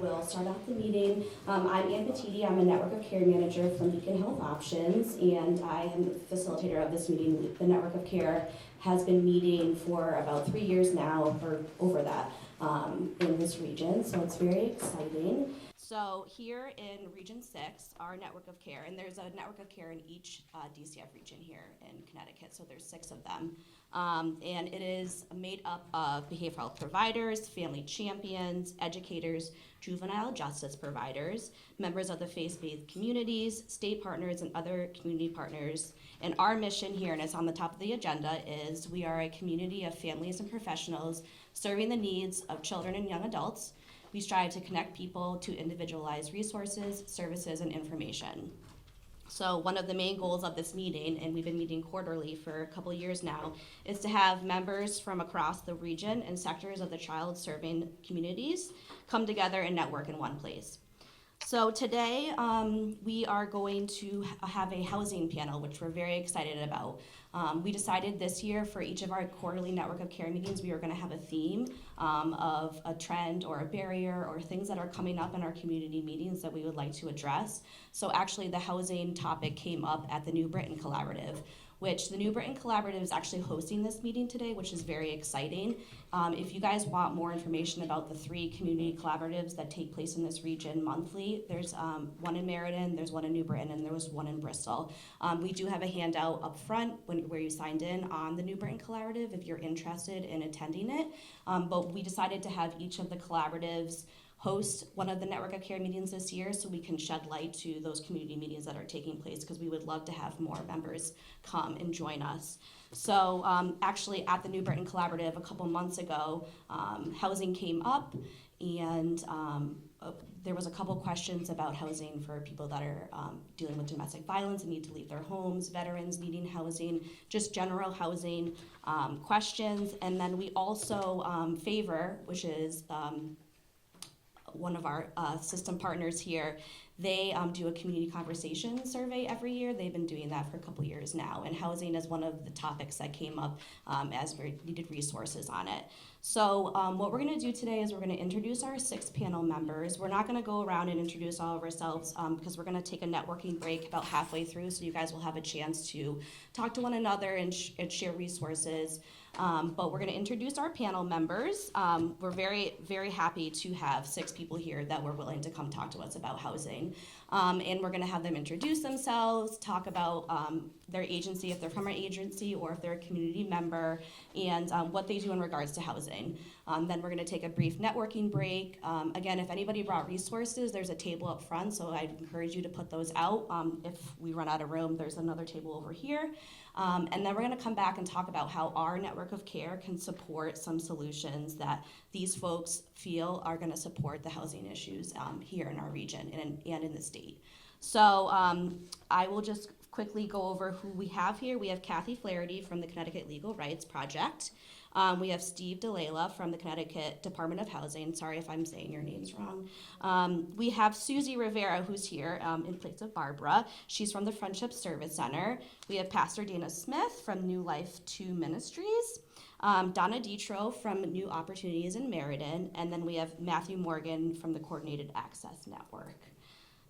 will start off the meeting. I'm Ann Petiti. I'm a Network of Care Manager from Beacon Health Options, and I am the facilitator of this meeting. The Network of Care has been meeting for about 3 years now, or over that, in this region, so it's very exciting. So here in Region 6, our Network of Care, and there's a Network of Care in each DCF region here in Connecticut, so there's 6 of them. And it is made up of behavioral health providers, family champions, educators, juvenile justice providers, members of the faith-based communities, state partners, and other community partners. And our mission here, and it's on the top of the agenda, is we are a community of families and professionals serving the needs of children and young adults. We strive to connect people to individualized resources, services, and information. So one of the main goals of this meeting, and we've been meeting quarterly for a couple years now, is to have members from across the region and sectors of the child-serving communities come together and network in one place. So today, we are going to have a housing panel, which we're very excited about. We decided this year for each of our quarterly Network of Care meetings, we were gonna have a theme of a trend or a barrier or things that are coming up in our community meetings that we would like to address. So actually the housing topic came up at the New Britain Collaborative, which the New Britain Collaborative is actually hosting this meeting today, which is very exciting. If you guys want more information about the 3 community collaboratives that take place in this region monthly, there's one in Meriden, there's one in New Britain, and there was one in Bristol. We do have a handout up front where you signed in on the New Britain Collaborative if you're interested in attending it. But we decided to have each of the collaboratives host one of the Network of Care meetings this year so we can shed light to those community meetings that are taking place, because we would love to have more members come and join us. So actually at the New Britain Collaborative a couple months ago, housing came up, and there was a couple questions about housing for people that are dealing with domestic violence and need to leave their homes, veterans needing housing, just general housing questions. And then we also Favor, which is one of our system partners here, they do a community conversation survey every year. They've been doing that for a couple years now, and housing is one of the topics that came up as we needed resources on it. So what we're gonna do today is we're gonna introduce our 6 panel members. We're not gonna go around and introduce all of ourselves because we're gonna take a networking break about halfway through, so you guys will have a chance to talk to one another and share resources. But we're gonna introduce our panel members. We're very, very happy to have 6 people here that were willing to come talk to us about housing. And we're gonna have them introduce themselves, talk about their agency, if they're from our agency or if they're a community member, and what they do in regards to housing. Then we're gonna take a brief networking break. Again, if anybody brought resources, there's a table up front, so I'd encourage you to put those out. If we run out of room, there's another table over here. And then we're gonna come back and talk about how our Network of Care can support some solutions that these folks feel are gonna support the housing issues here in our region and in the state. So I will just quickly go over who we have here. We have Kathy Flaherty from the Connecticut Legal Rights Project. We have Steve DeLayla from the Connecticut Department of Housing. Sorry if I'm saying your names wrong. We have Susie Rivera, who's here in place of Barbara. She's from the Friendship Service Center. We have Pastor Dana Smith from New Life 2 Ministries. Donna Dietro from New Opportunities in Meriden. And then we have Matthew Morgan from the Coordinated Access Network.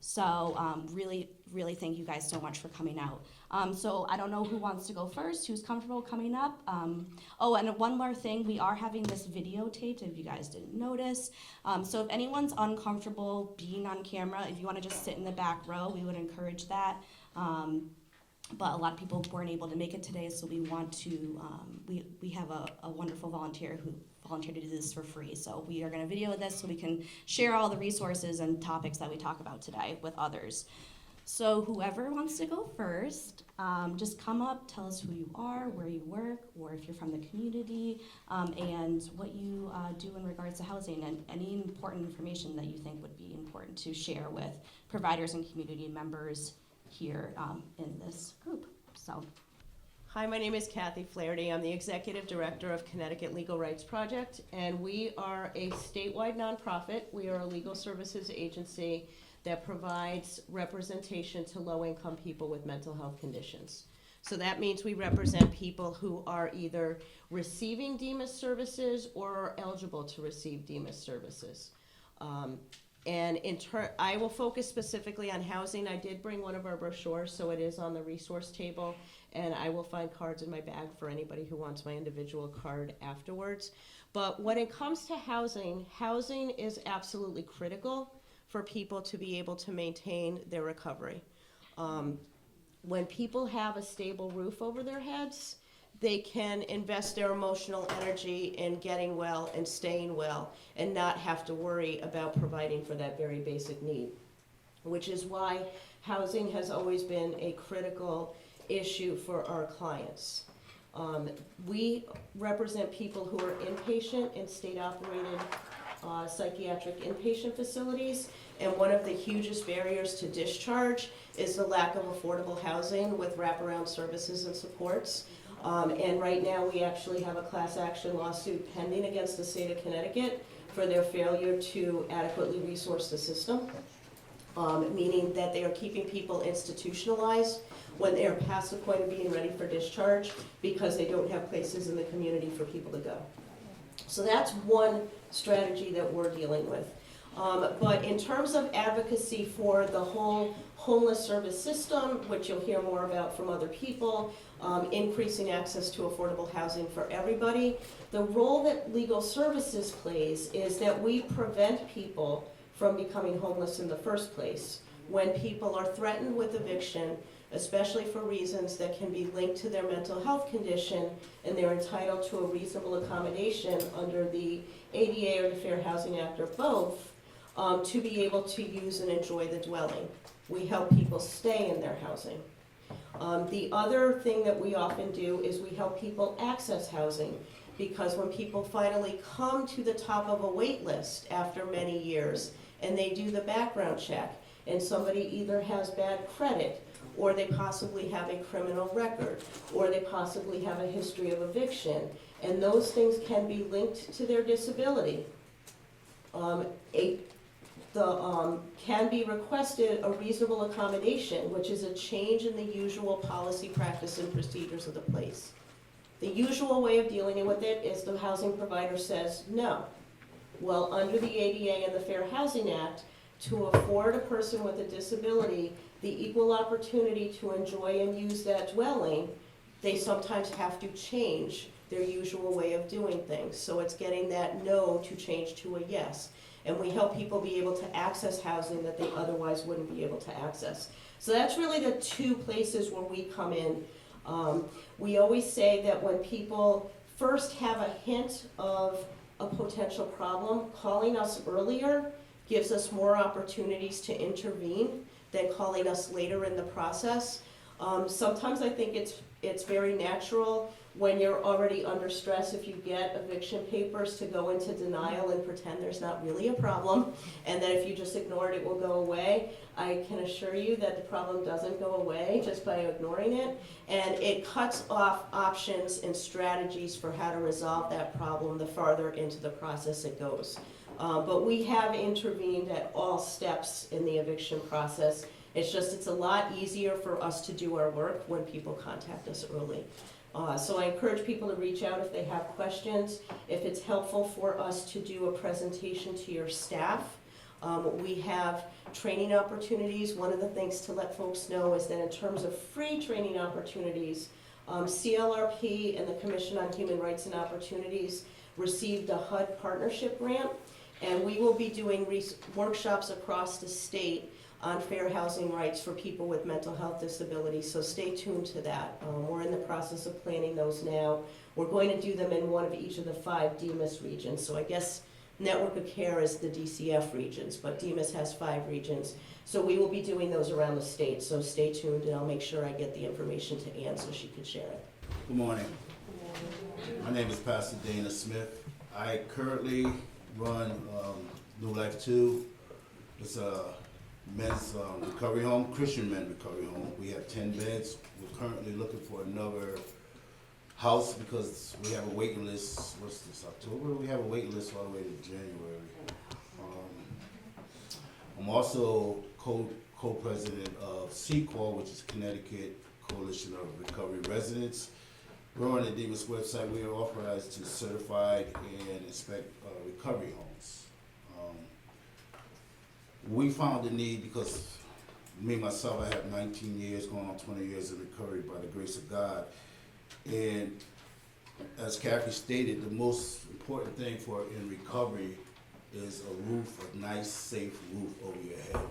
So really, really thank you guys so much for coming out. So I don't know who wants to go first, who's comfortable coming up. Oh, and one more thing, we are having this videotaped if you guys didn't notice. So if anyone's uncomfortable being on camera, if you wanna just sit in the back row, we would encourage that. But a lot of people weren't able to make it today, so we want to, we have a wonderful volunteer who volunteered to do this for free. So we are gonna video this so we can share all the resources and topics that we talk about today with others. So whoever wants to go first, just come up, tell us who you are, where you work, or if you're from the community, and what you do in regards to housing, and any important information that you think would be important to share with providers and community members here in this group. So. Hi, my name is Kathy Flaherty. I'm the Executive Director of Connecticut Legal Rights Project, and we are a statewide nonprofit. We are a legal services agency that provides representation to low-income people with mental health conditions. So that means we represent people who are either receiving DEMIS services or are eligible to receive DEMIS services. And I will focus specifically on housing. I did bring one of our brochures, so it is on the resource table, and I will find cards in my bag for anybody who wants my individual card afterwards. But when it comes to housing, housing is absolutely critical for people to be able to maintain their recovery. When people have a stable roof over their heads, they can invest their emotional energy in getting well and staying well and not have to worry about providing for that very basic need, which is why housing has always been a critical issue for our clients. We represent people who are inpatient in state-operated psychiatric inpatient facilities, and one of the hugest barriers to discharge is the lack of affordable housing with wraparound services and supports. And right now, we actually have a class action lawsuit pending against the state of Connecticut for their failure to adequately resource the system, meaning that they are keeping people institutionalized when they are past the point of being ready for discharge because they don't have places in the community for people to go. So that's one strategy that we're dealing with. But in terms of advocacy for the whole homeless service system, which you'll hear more about from other people, increasing access to affordable housing for everybody, the role that legal services plays is that we prevent people from becoming homeless in the first place. When people are threatened with eviction, especially for reasons that can be linked to their mental health condition, and they're entitled to a reasonable accommodation under the ADA or the Fair Housing Act or both, to be able to use and enjoy the dwelling. We help people stay in their housing. The other thing that we often do is we help people access housing, because when people finally come to the top of a wait list after many years and they do the background check and somebody either has bad credit, or they possibly have a criminal record, or they possibly have a history of eviction, and those things can be linked to their disability. Can be requested a reasonable accommodation, which is a change in the usual policy, practice, and procedures of the place. The usual way of dealing with it is the housing provider says no. Well, under the ADA and the Fair Housing Act, to afford a person with a disability the equal opportunity to enjoy and use that dwelling, they sometimes have to change their usual way of doing things. So it's getting that no to change to a yes. And we help people be able to access housing that they otherwise wouldn't be able to access. So that's really the two places where we come in. We always say that when people first have a hint of a potential problem, calling us earlier gives us more opportunities to intervene than calling us later in the process. Sometimes I think it's very natural when you're already under stress, if you get eviction papers, to go into denial and pretend there's not really a problem, and that if you just ignore it, it will go away. I can assure you that the problem doesn't go away just by ignoring it, and it cuts off options and strategies for how to resolve that problem the farther into the process it goes. But we have intervened at all steps in the eviction process. It's a lot easier for us to do our work when people contact us early. So I encourage people to reach out if they have questions. If it's helpful for us to do a presentation to your staff, we have training opportunities. One of the things to let folks know is that in terms of free training opportunities, CLRP and the Commission on Human Rights and Opportunities received a HUD partnership grant, and we will be doing workshops across the state on fair housing rights for people with mental health disabilities, so stay tuned to that. We're in the process of planning those now. We're going to do them in one of each of the 5 DMIS regions, so I guess Network of Care is the DCF regions, but DMIS has 5 regions. So we will be doing those around the state, so stay tuned, and I'll make sure I get the information to Ann so she can share it. Good morning. My name is Pastor Dana Smith. I currently run New Life 2. It's a men's recovery home, Christian men recovery home. We have 10 beds. We're currently looking for another house because we have a waiting list. What's this, October? We have a waiting list all the way to January. I'm also co-president of CCOR, which is Connecticut Coalition of Recovery Residents. We're on the DMIS website. We are authorized to certify and inspect recovery homes. we found the need because me, myself, I have 19 years, going on 20 years of recovery by the grace of God. And as Kathy stated, the most important thing in recovery is a roof, a nice, safe roof over your head,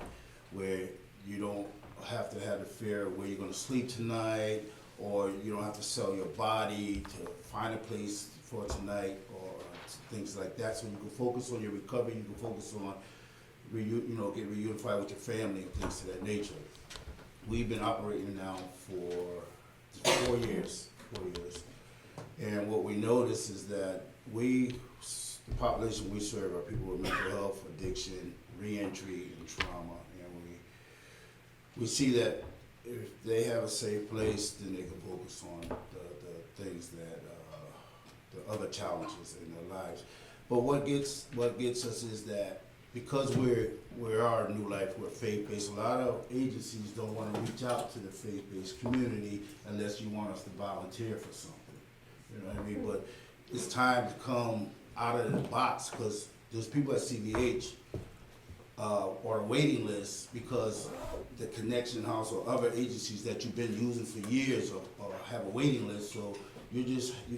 where you don't have to have the fear of where you're gonna sleep tonight, or you don't have to sell your body to find a place for tonight, or things like that. So you can focus on your recovery, you can focus on, get reunified with your family and things of that nature. We've been operating now for 4 years. And what we notice is that the population we serve are people with mental health, addiction, reentry, and trauma. And we see that if they have a safe place, then they can focus on the things that, the other challenges in their lives. But what gets us is that because we are New Life, we're faith-based, a lot of agencies don't want to reach out to the faith-based community unless you want us to volunteer for something. You know what I mean? But it's time to come out of the box, because there's people at CVH or a waiting list because the Connection House or other agencies that you've been using for years or have a waiting list. So you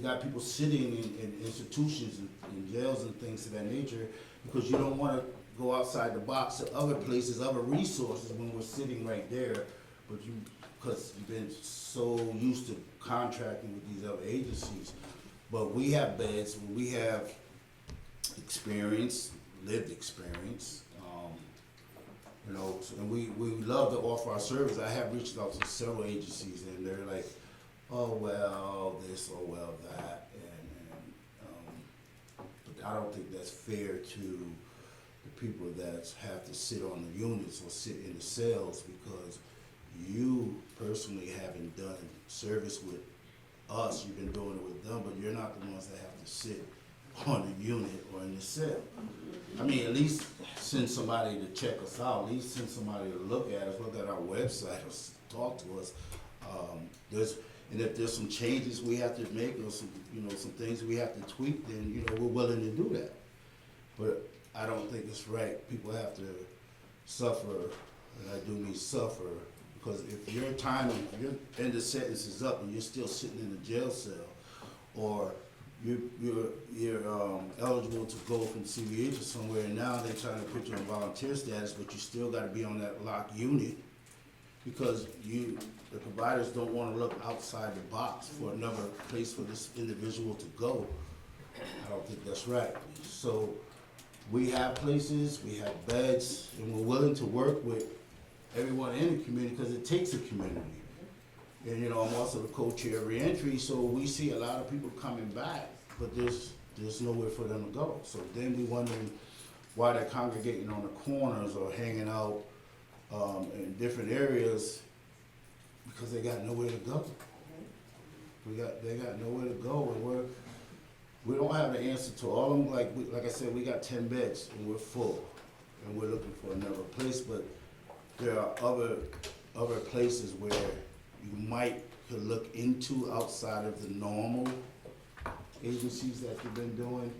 got people sitting in institutions and jails and things of that nature because you don't want to go outside the box to other places, other resources when we're sitting right there, but because you've been so used to contracting with these other agencies. But we have beds, we have experience, lived experience, and we love to offer our service. I have reached out to several agencies and they're like, oh well this, oh well that, but I don't think that's fair to the people that have to sit on the units or sit in the cells, because you personally haven't done service with us, you've been doing it with them, but you're not the ones that have to sit on the unit or in the cell. I mean, at least send somebody to check us out, at least send somebody to look at us, look at our website, or talk to us. And if there's some changes we have to make, or some things we have to tweak, then we're willing to do that. But I don't think it's right. People have to suffer, and I do mean suffer, because if your end of sentence is up and you're still sitting in a jail cell, or you're eligible to go from CVH or somewhere, and now they're trying to put you on volunteer status, but you still got to be on that locked unit, because the providers don't want to look outside the box for another place for this individual to go. I don't think that's right. So we have places, we have beds, and we're willing to work with everyone in the community because it takes a community. And I'm also the co-chair of reentry, so we see a lot of people coming back, but there's nowhere for them to go. So then we wondering why they're congregating on the corners or hanging out in different areas, because they got nowhere to go. They got nowhere to go, and we don't have the answer to all of them. Like I said, we got 10 beds and we're full, and we're looking for another place. But there are other places where you could look into outside of the normal agencies that you've been doing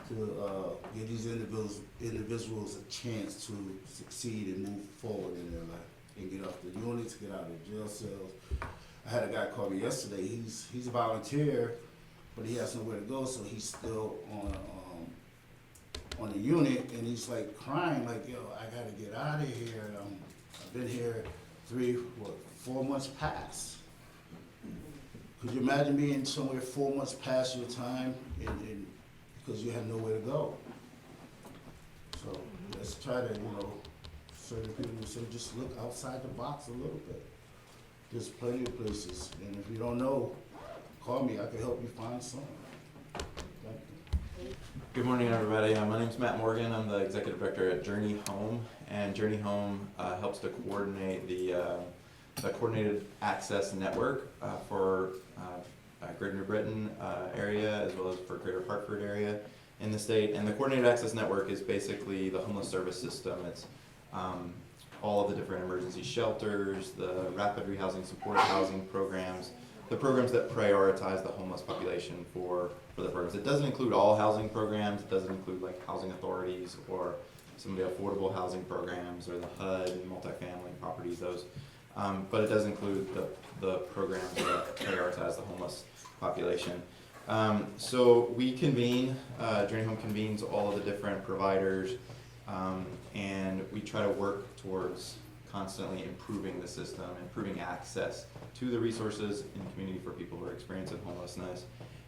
to give these individuals a chance to succeed and move forward in their life and get off the units, get out of the jail cells. I had a guy call me yesterday. He's a volunteer, but he has nowhere to go, so he's still on the unit, and he's like crying, like, yo, I gotta get out of here. I've been here 4 months past. Could you imagine being somewhere 4 months past your time and because you have nowhere to go? So let's try to, certain people say just look outside the box a little bit. There's plenty of places, and if you don't know, call me. I can help you find some. Thank you. Good morning, everybody. My name's Matt Morgan. I'm the executive director at Journey Home, and Journey Home helps to coordinate the coordinated access network for Greater New Britain area, as well as for Greater Hartford area in the state. And the coordinated access network is basically the homeless service system. It's all of the different emergency shelters, the rapid rehousing, supportive housing programs, the programs that prioritize the homeless population for the programs. It doesn't include all housing programs. It doesn't include like housing authorities or some of the affordable housing programs or the HUD and multifamily properties, those. But it does include the programs that prioritize the homeless population. So we convene, Journey Home convenes all of the different providers, and we try to work towards constantly improving the system, improving access to the resources in the community for people who are experiencing homelessness,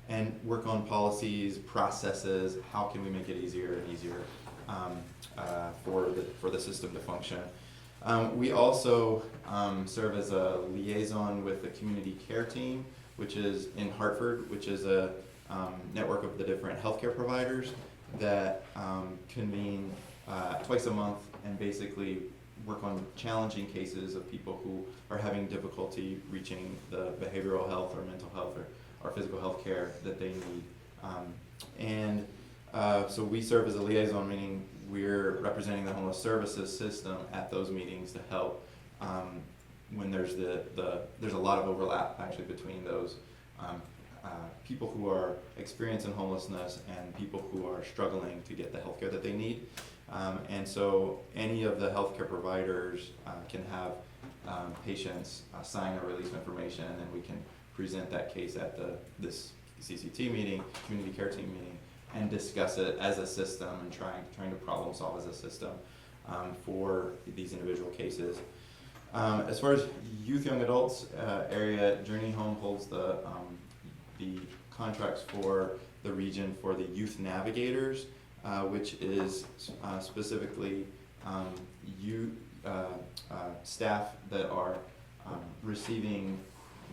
and work on policies, processes, how can we make it easier and easier for the system to function. We also serve as a liaison with the community care team, which is in Hartford, which is a network of the different healthcare providers that convene twice a month and basically work on challenging cases of people who are having difficulty reaching the behavioral health or mental health or physical health care that they need. So we serve as a liaison, meaning we're representing the homeless services system at those meetings to help when there's there's a lot of overlap actually between those people who are experiencing homelessness and people who are struggling to get the health care that they need. And so any of the healthcare providers can have patients sign a release of information, and then we can present that case at this CCT meeting, community care team meeting, and discuss it as a system and trying to problem solve as a system for these individual cases. As far as youth, young adults area, Journey Home holds the contracts for the region for the youth navigators, which is specifically staff that are receiving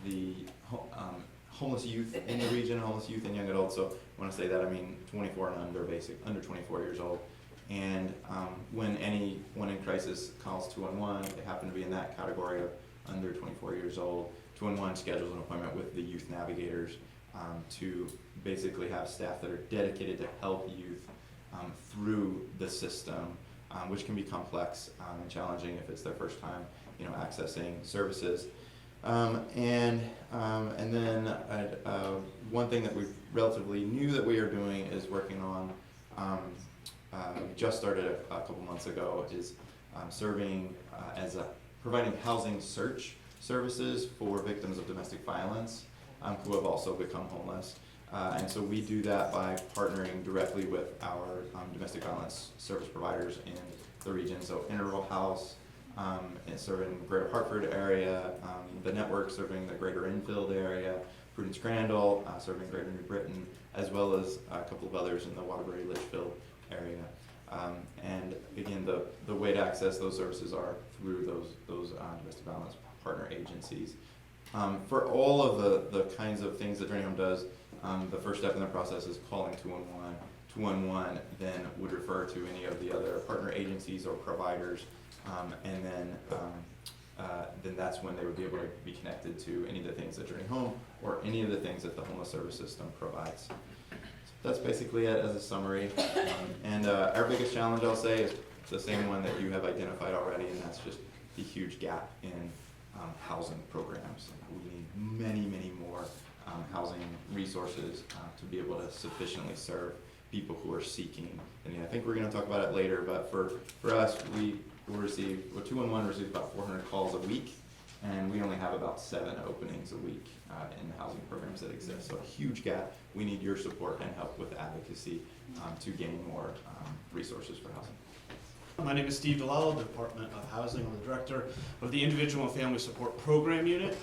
the homeless youth in the region, homeless youth and young adults. So when I say that, I mean 24 and under 24 years old. And when anyone in crisis calls 211, they happen to be in that category of under 24 years old, 211 schedules an appointment with the youth navigators to basically have staff that are dedicated to help youth through the system, which can be complex and challenging if it's their first time, accessing services. And then one thing that we've relatively new that we are doing is working on, we just started a couple months ago, is serving providing housing search services for victims of domestic violence who have also become homeless. And so we do that by partnering directly with our domestic violence service providers in the region. So Interval House, serving the Greater Hartford area, the network serving the Greater Enfield area, Prudence Crandall serving Greater New Britain, as well as a couple of others in the Waterbury Litchfield area. And again, the way to access those services are through those domestic violence partner agencies. For all of the kinds of things that Journey Home does, the first step in the process is calling 211. 211 then would refer to any of the other partner agencies or providers, and then that's when they would be able to be connected to any of the things that Journey Home or any of the things that the homeless service system provides. So that's basically it as a summary. And our biggest challenge, I'll say, is the same one that you have identified already, and that's just the huge gap in housing programs. We need many, many more housing resources to be able to sufficiently serve people who are seeking. And I think we're going to talk about it later, but for us, we will receive, 211 receives about 400 calls a week, and we only have about 7 openings a week in the housing programs that exist. So a huge gap. We need your support and help with advocacy to gain more resources for housing. My name is Steve DeLallo, Department of Housing. I'm the Director of the Individual and Family Support Program Unit.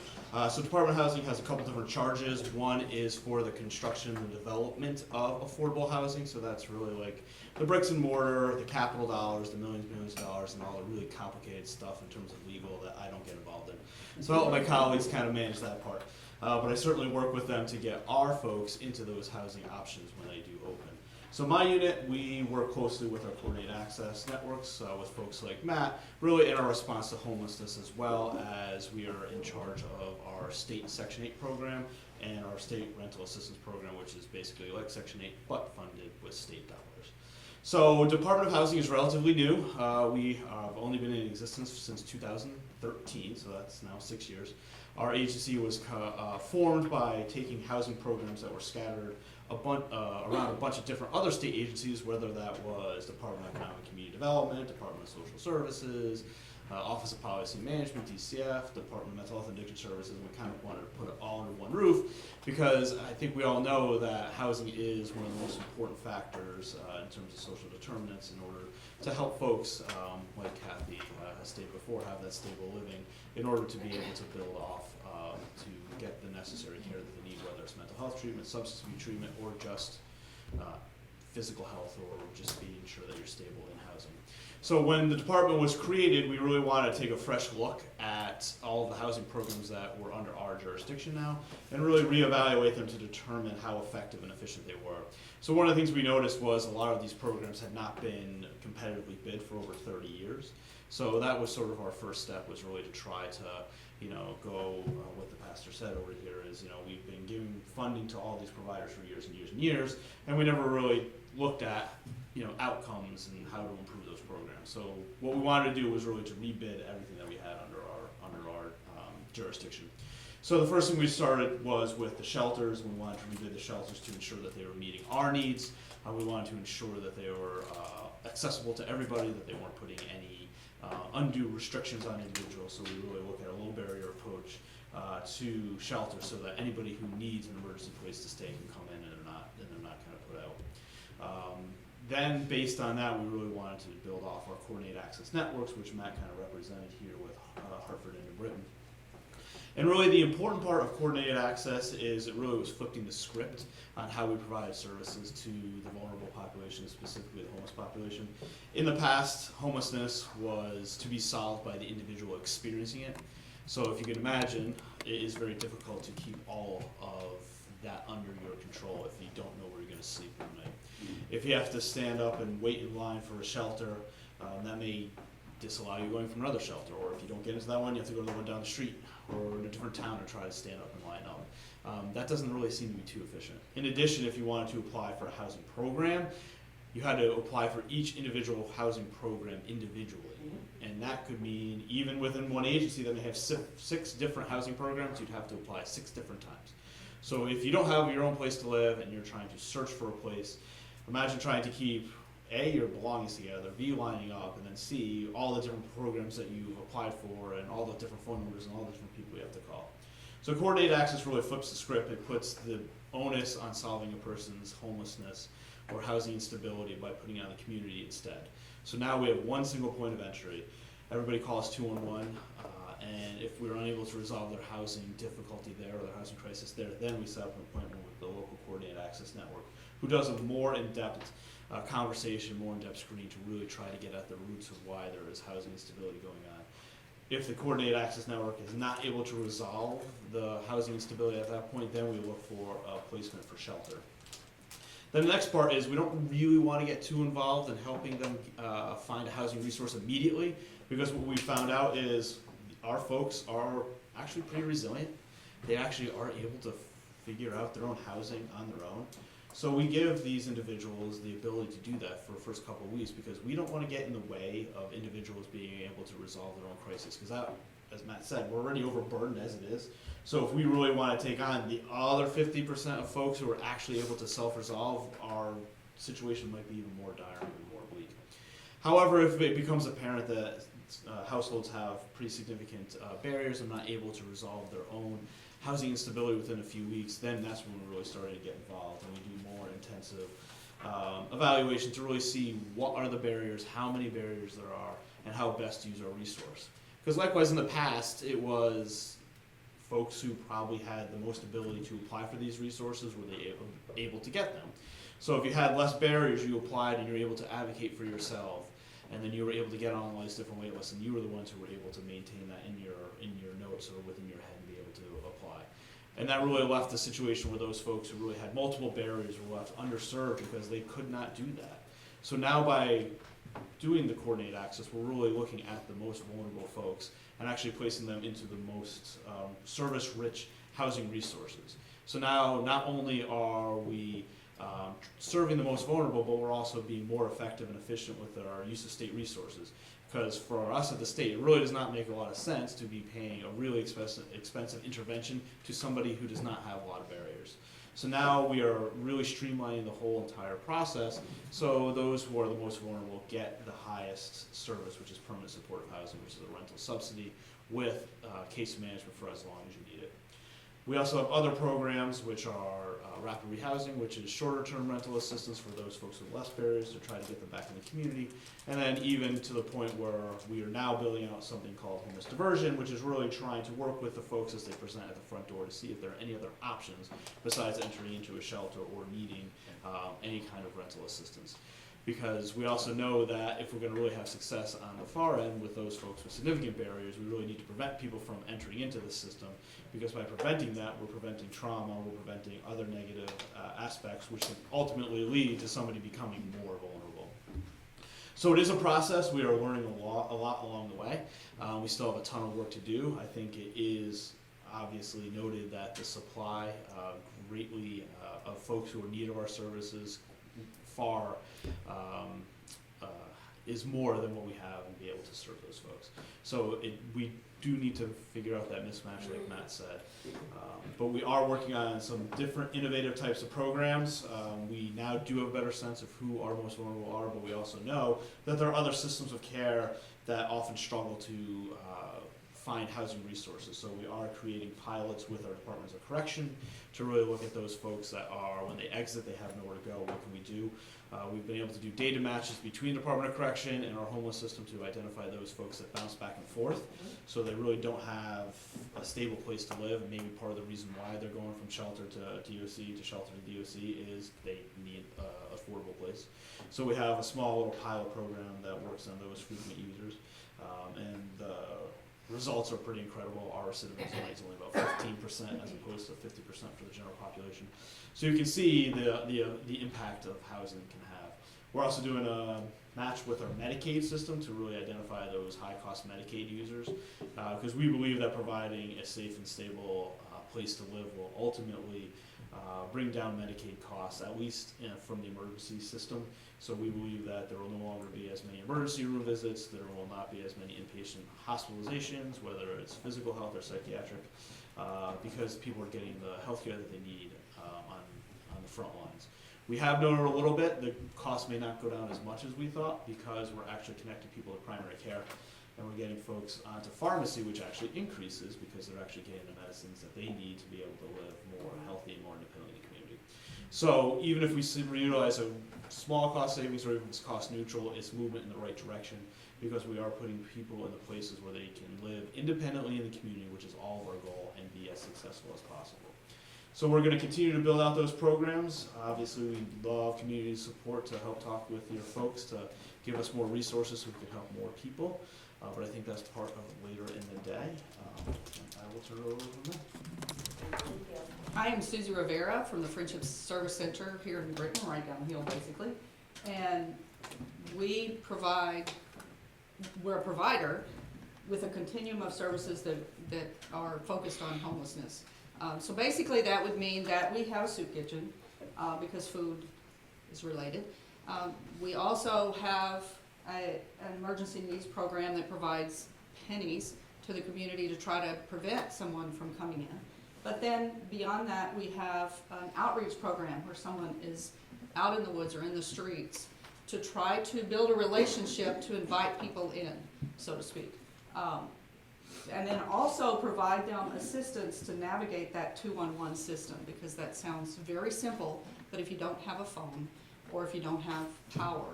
So Department of Housing has a couple different charges. One is for the construction and development of affordable housing. So that's really like the bricks and mortar, the capital dollars, the millions of dollars, and all the really complicated stuff in terms of legal that I don't get involved in. So I help my colleagues kind of manage that part. But I certainly work with them to get our folks into those housing options when they do open. So my unit, we work closely with our coordinated access networks, with folks like Matt, really in our response to homelessness, as well as we are in charge of our state Section 8 program and our state rental assistance program, which is basically like Section 8 but funded with state dollars. So Department of Housing is relatively new. We have only been in existence since 2013, so that's now 6 years. Our agency was formed by taking housing programs that were scattered around a bunch of different other state agencies, whether that was Department of Economic and Community Development, Department of Social Services, Office of Policy Management, DCF, Department of Mental Health and Addiction Services. And we kind of wanted to put it all under one roof because I think we all know that housing is one of the most important factors in terms of social determinants in order to help folks, like Kathy has stated before, have that stable living in order to be able to build off to get the necessary care that they need, whether it's mental health treatment, substance abuse treatment, or just physical health, or just being sure that you're stable in housing. So when the department was created, we really wanted to take a fresh look at all of the housing programs that were under our jurisdiction now, and really reevaluate them to determine how effective and efficient they were. So one of the things we noticed was a lot of these programs had not been competitively bid for over 30 years. So that was sort of our first step, was really to try to, go what the pastor said over here is, we've been giving funding to all these providers for years and years and years, and we never really looked at, outcomes and how to improve those programs. So what we wanted to do was really to rebid everything that we had under our jurisdiction. So the first thing we started was with the shelters. We wanted to rebid the shelters to ensure that they were meeting our needs. We wanted to ensure that they were accessible to everybody, that they weren't putting any undue restrictions on individuals. So we really look at a low barrier approach to shelters, so that anybody who needs an emergency place to stay can come in and they're not kind of put out. Then based on that, we really wanted to build off our coordinated access networks, which Matt kind of represented here with Hartford and New Britain. And really the important part of coordinated access is it really was flipping the script on how we provide services to the vulnerable population, specifically the homeless population. In the past, homelessness was to be solved by the individual experiencing it. So if you can imagine, it is very difficult to keep all of that under your control if you don't know where you're going to sleep one night. If you have to stand up and wait in line for a shelter, that may disallow you going from another shelter, or if you don't get into that one, you have to go to the one down the street or in a different town to try to stand up and line up. That doesn't really seem to be too efficient. In addition, if you wanted to apply for a housing program, you had to apply for each individual housing program individually. And that could mean, even within one agency that may have 6 different housing programs, you'd have to apply 6 different times. So if you don't have your own place to live and you're trying to search for a place, imagine trying to keep A, your belongings together, B, lining up, and then C, all the different programs that you've applied for and all the different phone numbers and all the different people you have to call. So coordinated access really flips the script. It puts the onus on solving a person's homelessness or housing instability by putting it on the community instead. So now we have one single point of entry. Everybody calls 211, and if we're unable to resolve their housing difficulty there or their housing crisis there, then we set up an appointment with the local coordinated access network, who does a more in-depth conversation, more in-depth screening to really try to get at the roots of why there is housing instability going on. If the coordinated access network is not able to resolve the housing instability at that point, then we look for a placement for shelter. Then the next part is we don't really want to get too involved in helping them find a housing resource immediately, because what we found out is our folks are actually pretty resilient. They actually are able to figure out their own housing on their own. So we give these individuals the ability to do that for the first couple of weeks, because we don't want to get in the way of individuals being able to resolve their own crisis, because that, as Matt said, we're already overburdened as it is. So if we really want to take on the other 50% of folks who are actually able to self-resolve, our situation might be even more dire and more bleak. However, if it becomes apparent that households have pretty significant barriers and not able to resolve their own housing instability within a few weeks, then that's when we're really starting to get involved, and we do more intensive evaluation to really see what are the barriers, how many barriers there are, and how best to use our resource. Because likewise in the past, it was folks who probably had the most ability to apply for these resources were they able to get them. So if you had less barriers, you applied and you were able to advocate for yourself, and then you were able to get on all these different wait lists, and you were the ones who were able to maintain that in your notes or within your head and be able to apply. And that really left a situation where those folks who really had multiple barriers were left underserved because they could not do that. So now by doing the coordinated access, we're really looking at the most vulnerable folks and actually placing them into the most service-rich housing resources. So now not only are we serving the most vulnerable, but we're also being more effective and efficient with our use of state resources. Because for us at the state, it really does not make a lot of sense to be paying a really expensive intervention to somebody who does not have a lot of barriers. So now we are really streamlining the whole entire process, so those who are the most vulnerable get the highest service, which is permanent supportive housing, which is a rental subsidy with case management for as long as you need it. We also have other programs which are rapid rehousing, which is shorter term rental assistance for those folks with less barriers to try to get them back in the community. And then even to the point where we are now building out something called homeless diversion, which is really trying to work with the folks as they present at the front door to see if there are any other options besides entering into a shelter or needing any kind of rental assistance. Because we also know that if we're going to really have success on the far end with those folks with significant barriers, we really need to prevent people from entering into the system, because by preventing that, we're preventing trauma, we're preventing other negative aspects, which can ultimately lead to somebody becoming more vulnerable. So it is a process. We are learning a lot along the way. We still have a ton of work to do. I think it is obviously noted that the supply greatly of folks who are in need of our services far is more than what we have and be able to serve those folks. So we do need to figure out that mismatch, like Matt said. But we are working on some different innovative types of programs. We now do have a better sense of who our most vulnerable are, but we also know that there are other systems of care that often struggle to find housing resources. So we are creating pilots with our departments of correction to really look at those folks that are, when they exit, they have nowhere to go. What can we do? We've been able to do data matches between Department of Correction and our homeless system to identify those folks that bounce back and forth. So they really don't have a stable place to live, and maybe part of the reason why they're going from shelter to DOC to shelter to DOC is they need an affordable place. So we have a small little pilot program that works on those frequent users, and the results are pretty incredible. Our recidivism rate is only about 15% as opposed to 50% for the general population. So you can see the impact of housing can have. We're also doing a match with our Medicaid system to really identify those high-cost Medicaid users, because we believe that providing a safe and stable place to live will ultimately bring down Medicaid costs, at least from the emergency system. So we believe that there will no longer be as many emergency room visits, there will not be as many inpatient hospitalizations, whether it's physical health or psychiatric, because people are getting the health care that they need on the front lines. We have noted a little bit, the cost may not go down as much as we thought, because we're actually connecting people to primary care, and we're getting folks onto pharmacy, which actually increases because they're actually getting the medicines that they need to be able to live more healthy and more independently in the community. So even if we reutilize a small cost savings, or even if it's cost neutral, it's movement in the right direction, because we are putting people in the places where they can live independently in the community, which is all of our goal, and be as successful as possible. So we're going to continue to build out those programs. Obviously, we love community support to help talk with your folks to give us more resources so we can help more people. But I think that's part of later in the day. And I will turn it over from there. I am Susie Rivera from the Friendship Service Center here in Britain, right down the hill basically. And we're a provider with a continuum of services that are focused on homelessness. So basically that would mean that we have a soup kitchen because food is related. We also have an emergency needs program that provides pennies to the community to try to prevent someone from coming in. But then beyond that, we have an outreach program where someone is out in the woods or in the streets to try to build a relationship to invite people in, so to speak. And then also provide them assistance to navigate that 211 system, because that sounds very simple, but if you don't have a phone or if you don't have power,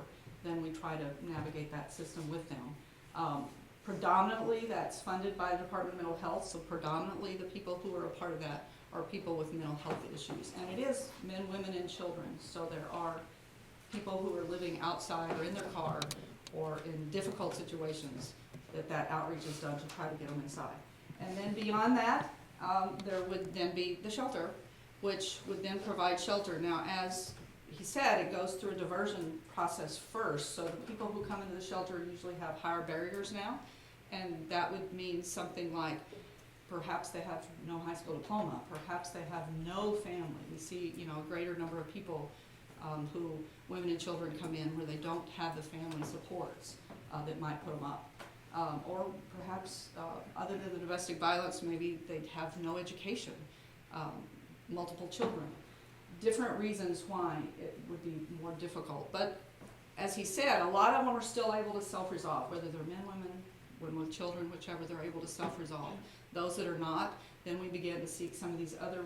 then we try to navigate that system with them. Predominantly, that's funded by the Department of Mental Health, so predominantly the people who are a part of that are people with mental health issues. And it is men, women, and children, so there are people who are living outside or in their car or in difficult situations that outreach is done to try to get them inside. And then beyond that, there would then be the shelter, which would then provide shelter. Now, as he said, it goes through a diversion process first, so the people who come into the shelter usually have higher barriers now, and that would mean something like perhaps they have no high school diploma, perhaps they have no family. We see, a greater number of people who women and children come in where they don't have the family supports that might put them up. Or perhaps, other than the domestic violence, maybe they have no education, multiple children. Different reasons why it would be more difficult. But as he said, a lot of them are still able to self-resolve, whether they're men, women with children, whichever, they're able to self-resolve. Those that are not, then we begin to seek some of these other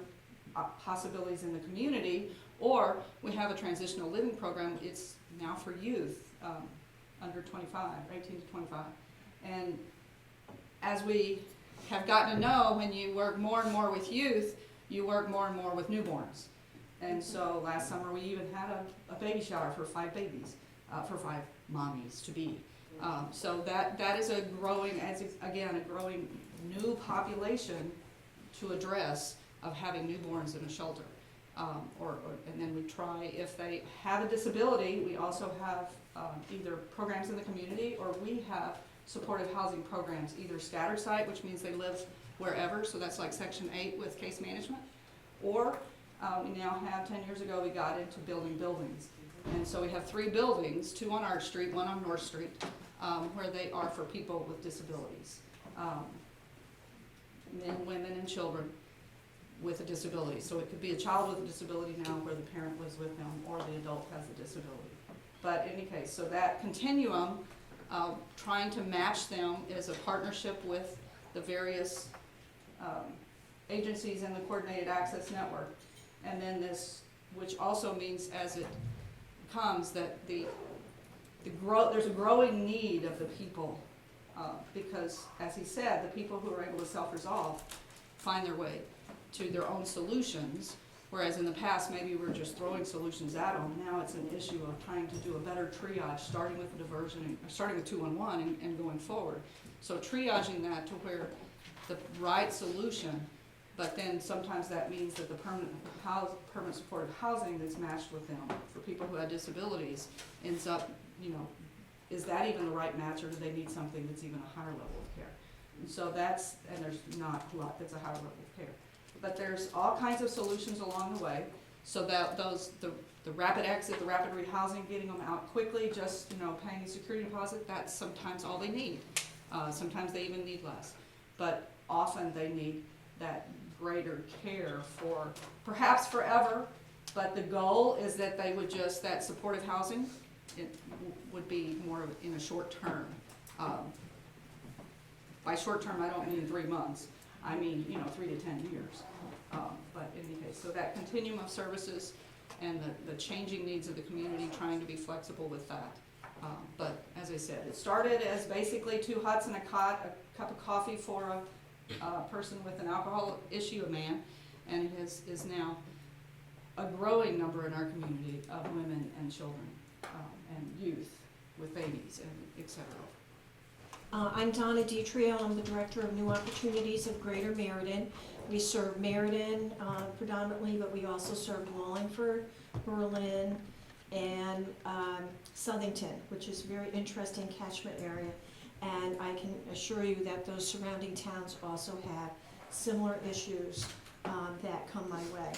possibilities in the community, or we have a transitional living program. It's now for youth under 25, 18 to 25. And as we have gotten to know, when you work more and more with youth, you work more and more with newborns. And so last summer we even had a baby shower for 5 babies, for 5 mommies to be. So that is a growing, again, a growing new population to address of having newborns in a shelter. And then we try, if they have a disability, we also have either programs in the community, or we have supportive housing programs, either scattered site, which means they live wherever, so that's like Section 8 with case management, or we now have, 10 years ago, we got into building buildings. And so we have 3 buildings, 2 on Arch Street, 1 on North Street, where they are for people with disabilities. Men, women, and children with a disability. So it could be a child with a disability now where the parent lives with them, or the adult has a disability. But in any case, so that continuum, trying to match them is a partnership with the various agencies in the Coordinated Access Network. And then this, which also means as it comes, that there's a growing need of the people, because as he said, the people who are able to self-resolve find their way to their own solutions, whereas in the past maybe we were just throwing solutions at them. Now it's an issue of trying to do a better triage, starting with the diversion, starting with 211 and going forward. So triaging that to where the right solution, but then sometimes that means that the permanent supportive housing that's matched with them for people who have disabilities ends up, is that even the right match, or do they need something that's even a higher level of care? And so and there's not a lot that's a higher level of care. But there's all kinds of solutions along the way, so that the rapid exit, the rapid rehousing, getting them out quickly, just paying a security deposit, that's sometimes all they need. Sometimes they even need less, but often they need that greater care for perhaps forever. But the goal is that they would that supportive housing, it would be more in a short term. By short term, I don't mean 3 months. I mean, 3 to 10 years. But in any case, so that continuum of services and the changing needs of the community, trying to be flexible with that. But as I said, it started as basically 2 huts and a cot, a cup of coffee for a person with an alcohol issue, a man, and it is now a growing number in our community of women and children and youth with babies and et cetera. I'm Donna DiTrio. I'm the Director of New Opportunities of Greater Meriden. We serve Meriden predominantly, but we also serve Wallingford, Berlin, and Southington, which is a very interesting catchment area. And I can assure you that those surrounding towns also have similar issues that come my way.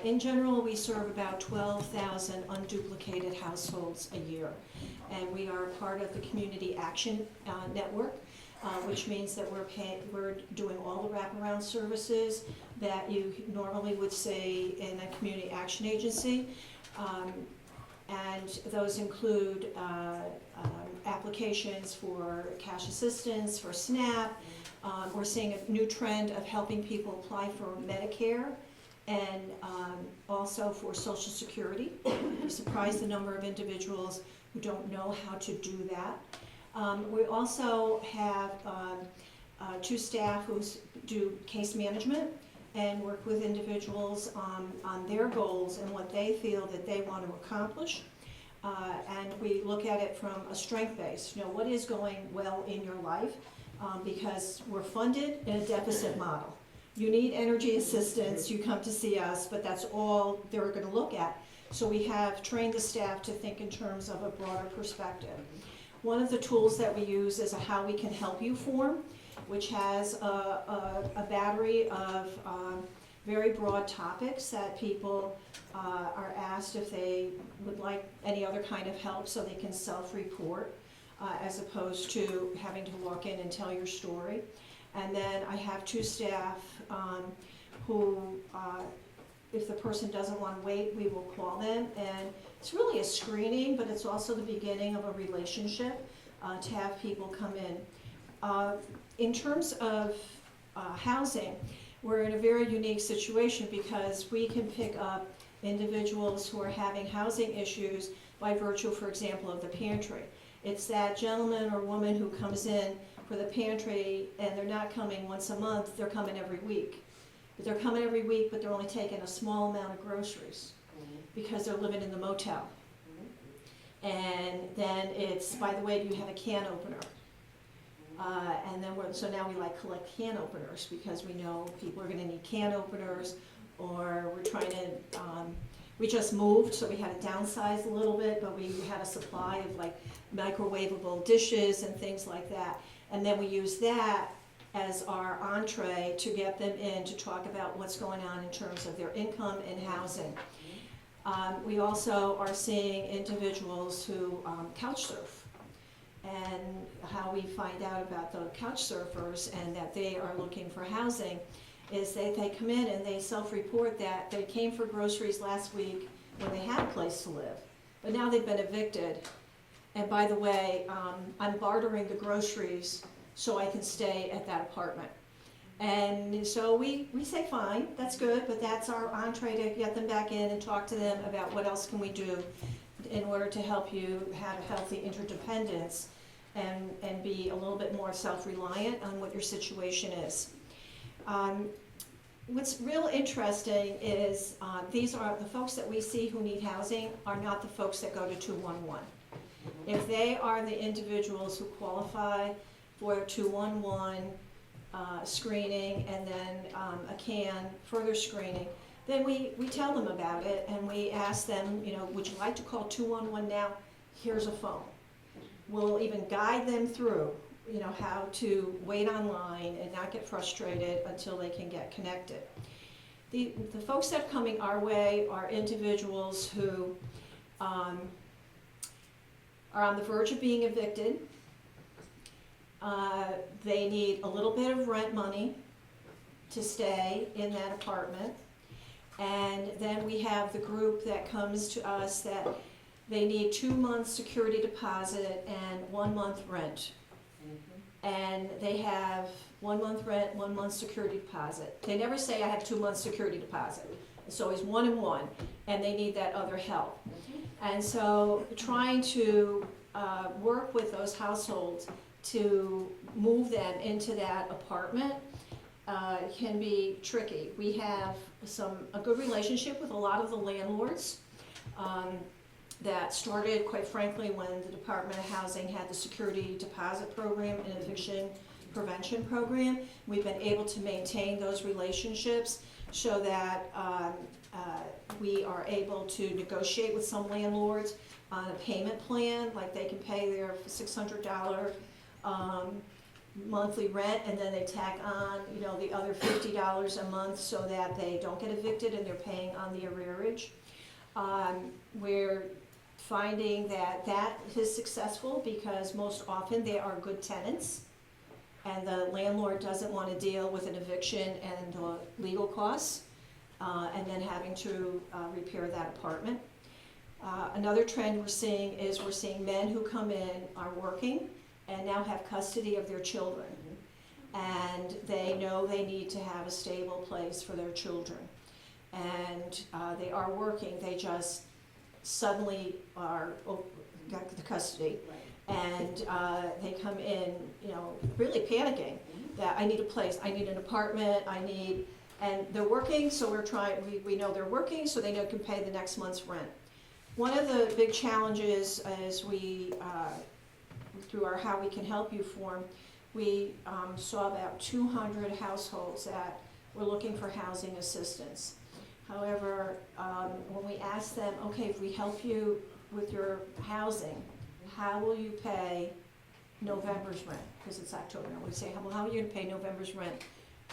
In general, we serve about 12,000 unduplicated households a year. And we are part of the Community Action Network, which means that we're doing all the wraparound services that you normally would see in a community action agency. And those include applications for cash assistance, for SNAP. We're seeing a new trend of helping people apply for Medicare and also for Social Security. I'm surprised the number of individuals who don't know how to do that. We also have 2 staff who do case management and work with individuals on their goals and what they feel that they want to accomplish. And we look at it from a strength base. What is going well in your life? Because we're funded in a deficit model. You need energy assistance, you come to see us, but that's all they're going to look at. So we have trained the staff to think in terms of a broader perspective. One of the tools that we use is a How We Can Help You form, which has a battery of very broad topics that people are asked if they would like any other kind of help so they can self-report as opposed to having to walk in and tell your story. And then I have two staff who, if the person doesn't want to wait, we will call them. And it's really a screening, but it's also the beginning of a relationship to have people come in. In terms of housing, we're in a very unique situation because we can pick up individuals who are having housing issues by virtue, for example, of the pantry. It's that gentleman or woman who comes in for the pantry and they're not coming once a month, they're coming every week. But they're coming every week, but they're only taking a small amount of groceries because they're living in the motel. And then it's, by the way, do you have a can opener? And then so now we like collect can openers because we know people are gonna need can openers, or we're trying to, we just moved, so we had to downsize a little bit, but we had a supply of like microwavable dishes and things like that. And then we use that as our entree to get them in to talk about what's going on in terms of their income and housing. We also are seeing individuals who couch surf. And how we find out about the couch surfers and that they are looking for housing is they come in and they self-report that they came for groceries last week when they had a place to live, but now they've been evicted. And by the way, I'm bartering the groceries so I can stay at that apartment. And so we say, fine, that's good, but that's our entree to get them back in and talk to them about what else can we do in order to help you have a healthy interdependence and be a little bit more self-reliant on what your situation is. What's real interesting is these are the folks that we see who need housing are not the folks that go to 211. If they are the individuals who qualify for 211 screening and then a CAN further screening, then we tell them about it and we ask them, you know, would you like to call 211 now? Here's a phone. We'll even guide them through, you know, how to wait online and not get frustrated until they can get connected. The folks that are coming our way are individuals who are on the verge of being evicted. They need a little bit of rent money to stay in that apartment. And then we have the group that comes to us that they need 2 months security deposit and 1 month rent. And they have 1 month rent, 1 month security deposit. They never say I have 2 months security deposit. It's always 1 and 1, and they need that other help. And so trying to work with those households to move them into that apartment can be tricky. We have a good relationship with a lot of the landlords that started, quite frankly, when the Department of Housing had the security deposit program and eviction prevention program. We've been able to maintain those relationships so that we are able to negotiate with some landlords on a payment plan, like they can pay their $600 monthly rent, and then they tack on, you know, the other $50 a month so that they don't get evicted and they're paying on the arrearage. We're finding that is successful because most often they are good tenants and the landlord doesn't want to deal with an eviction and the legal costs and then having to repair that apartment. Another trend we're seeing is we're seeing men who come in, are working, and now have custody of their children. And they know they need to have a stable place for their children. And they are working, they just suddenly got the custody. And they come in, you know, really panicking that I need a place, I need an apartment, and they're working, so we know they're working, so they know can pay the next month's rent. One of the big challenges as we, through our How We Can Help You form, we saw about 200 households that were looking for housing assistance. However, when we asked them, okay, if we help you with your housing, how will you pay November's rent? Because it's October now. We say, well, how are you going to pay November's rent?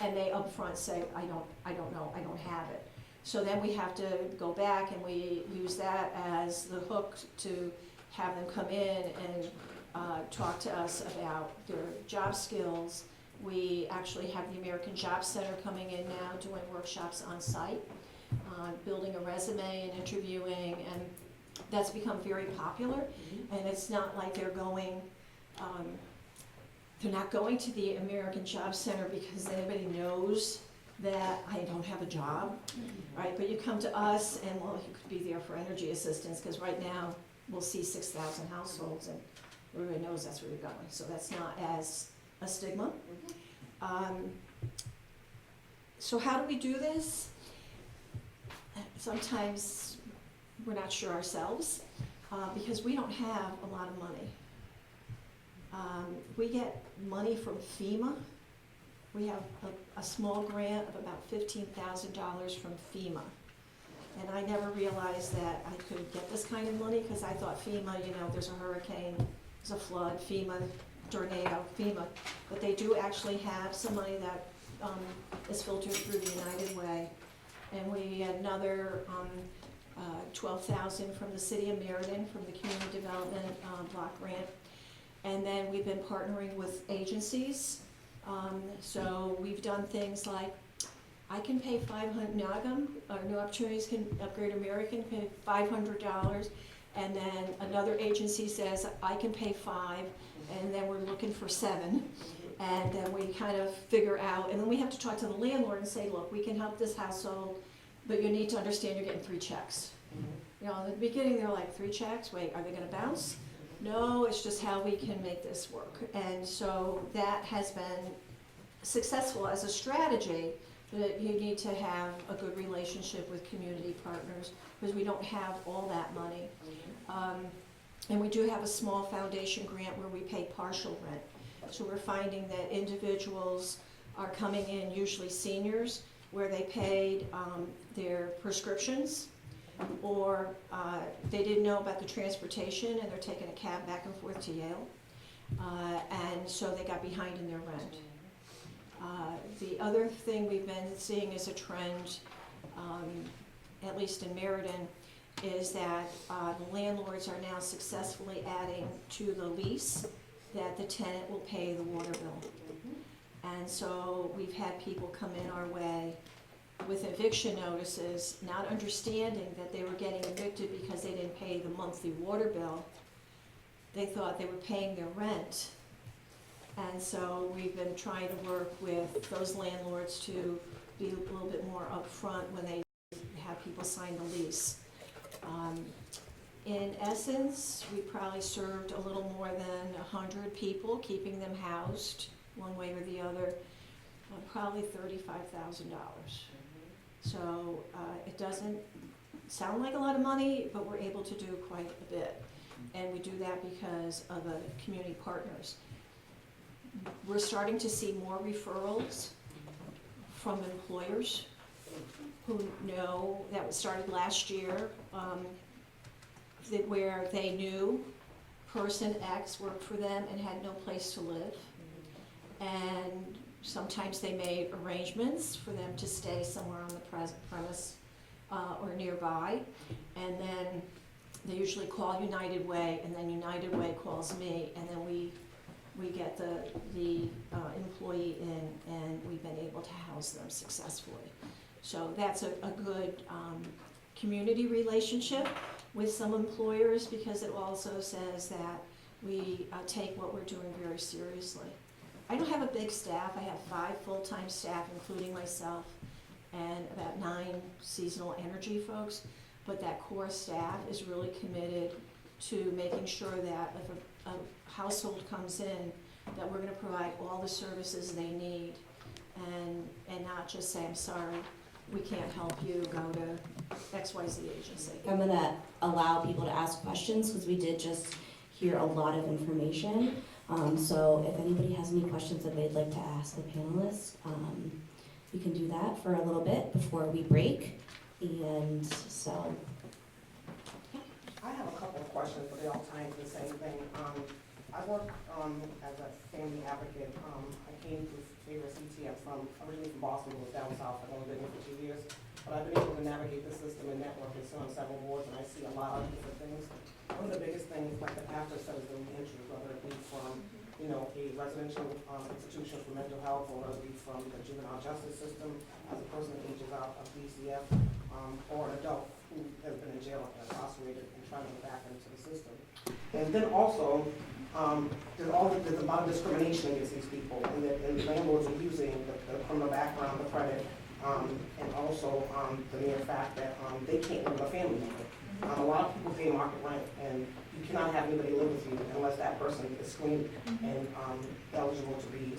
and they upfront say, I don't know, I don't have it. So then we have to go back and we use that as the hook to have them come in and talk to us about their job skills. We actually have the American Job Center coming in now doing workshops on site, building a resume and interviewing, and that's become very popular. And it's not like they're not going to the American Job Center because everybody knows that I don't have a job, right? But you come to us and, well, you could be there for energy assistance, because right now we'll see 6,000 households and everybody knows that's where you're going. So that's not as a stigma. So how do we do this? Sometimes we're not sure ourselves, because we don't have a lot of money. We get money from FEMA. We have a small grant of about $15,000 from FEMA. And I never realized that I could get this kind of money, because I thought FEMA, there's a hurricane, there's a flood, FEMA, tornado, FEMA. But they do actually have some money that is filtered through the United Way. And we had another $12,000 from the city of Meriden, from the community development block grant. And then we've been partnering with agencies. So we've done things like, I can pay $500, NAGAM, or New Opportunities can Upgrade American, pay $500, and then another agency says, I can pay $5, and then we're looking for $7, and then we kind of figure out, and then we have to talk to the landlord and say, look, we can help this household, but you need to understand you're getting 3 checks. In the beginning they're like, 3 checks? Wait, are they gonna bounce? No, it's just how we can make this work. And so that has been successful as a strategy, but you need to have a good relationship with community partners, because we don't have all that money. And we do have a small foundation grant where we pay partial rent. So we're finding that individuals are coming in, usually seniors, where they paid their prescriptions, or they didn't know about the transportation and they're taking a cab back and forth to Yale, and so they got behind in their rent. The other thing we've been seeing is a trend, at least in Meriden, is that the landlords are now successfully adding to the lease that the tenant will pay the water bill. And so we've had people come in our way with eviction notices, not understanding that they were getting evicted because they didn't pay the monthly water bill. They thought they were paying their rent. And so we've been trying to work with those landlords to be a little bit more upfront when they have people sign the lease. In essence, we probably served a little more than 100 people, keeping them housed one way or the other, probably $35,000. So it doesn't sound like a lot of money, but we're able to do quite a bit. And we do that because of the community partners. We're starting to see more referrals from employers who know, that started last year, where they knew person X worked for them and had no place to live. And sometimes they made arrangements for them to stay somewhere on the premise or nearby. And then they usually call United Way, and then United Way calls me, and then we get the employee in, and we've been able to house them successfully. So that's a good community relationship with some employers, because it also says that we take what we're doing very seriously. I don't have a big staff. I have 5 full-time staff, including myself, and about 9 seasonal energy folks. But that core staff is really committed to making sure that if a household comes in, that we're gonna provide all the services they need, and not just say, I'm sorry, we can't help you, go to XYZ agency. I'm gonna allow people to ask questions, because we did just hear a lot of information. So if anybody has any questions that they'd like to ask the panelists, we can do that for a little bit before we break. And so, I have a couple of questions, but they all tie into the same thing. I work as a family advocate. I came to favor CTF originally from Boston, was down south. I've only been here for 2 years. But I've been able to navigate the system and network and sit on several boards, and I see a lot of different things. One of the biggest things, like the pastor said, is the reentry, whether it be from, a residential institution for mental health, or whether it be from the juvenile justice system as a person that ages out of DCF, or an adult who has been in jail and incarcerated and trying to get back into the system. And then also, there's a lot of discrimination against these people, and the landlords are using the criminal background, the credit, and also the mere fact that they can't live with a family member. A lot of people pay market rent, and you cannot have anybody live with you unless that person is screened and eligible to be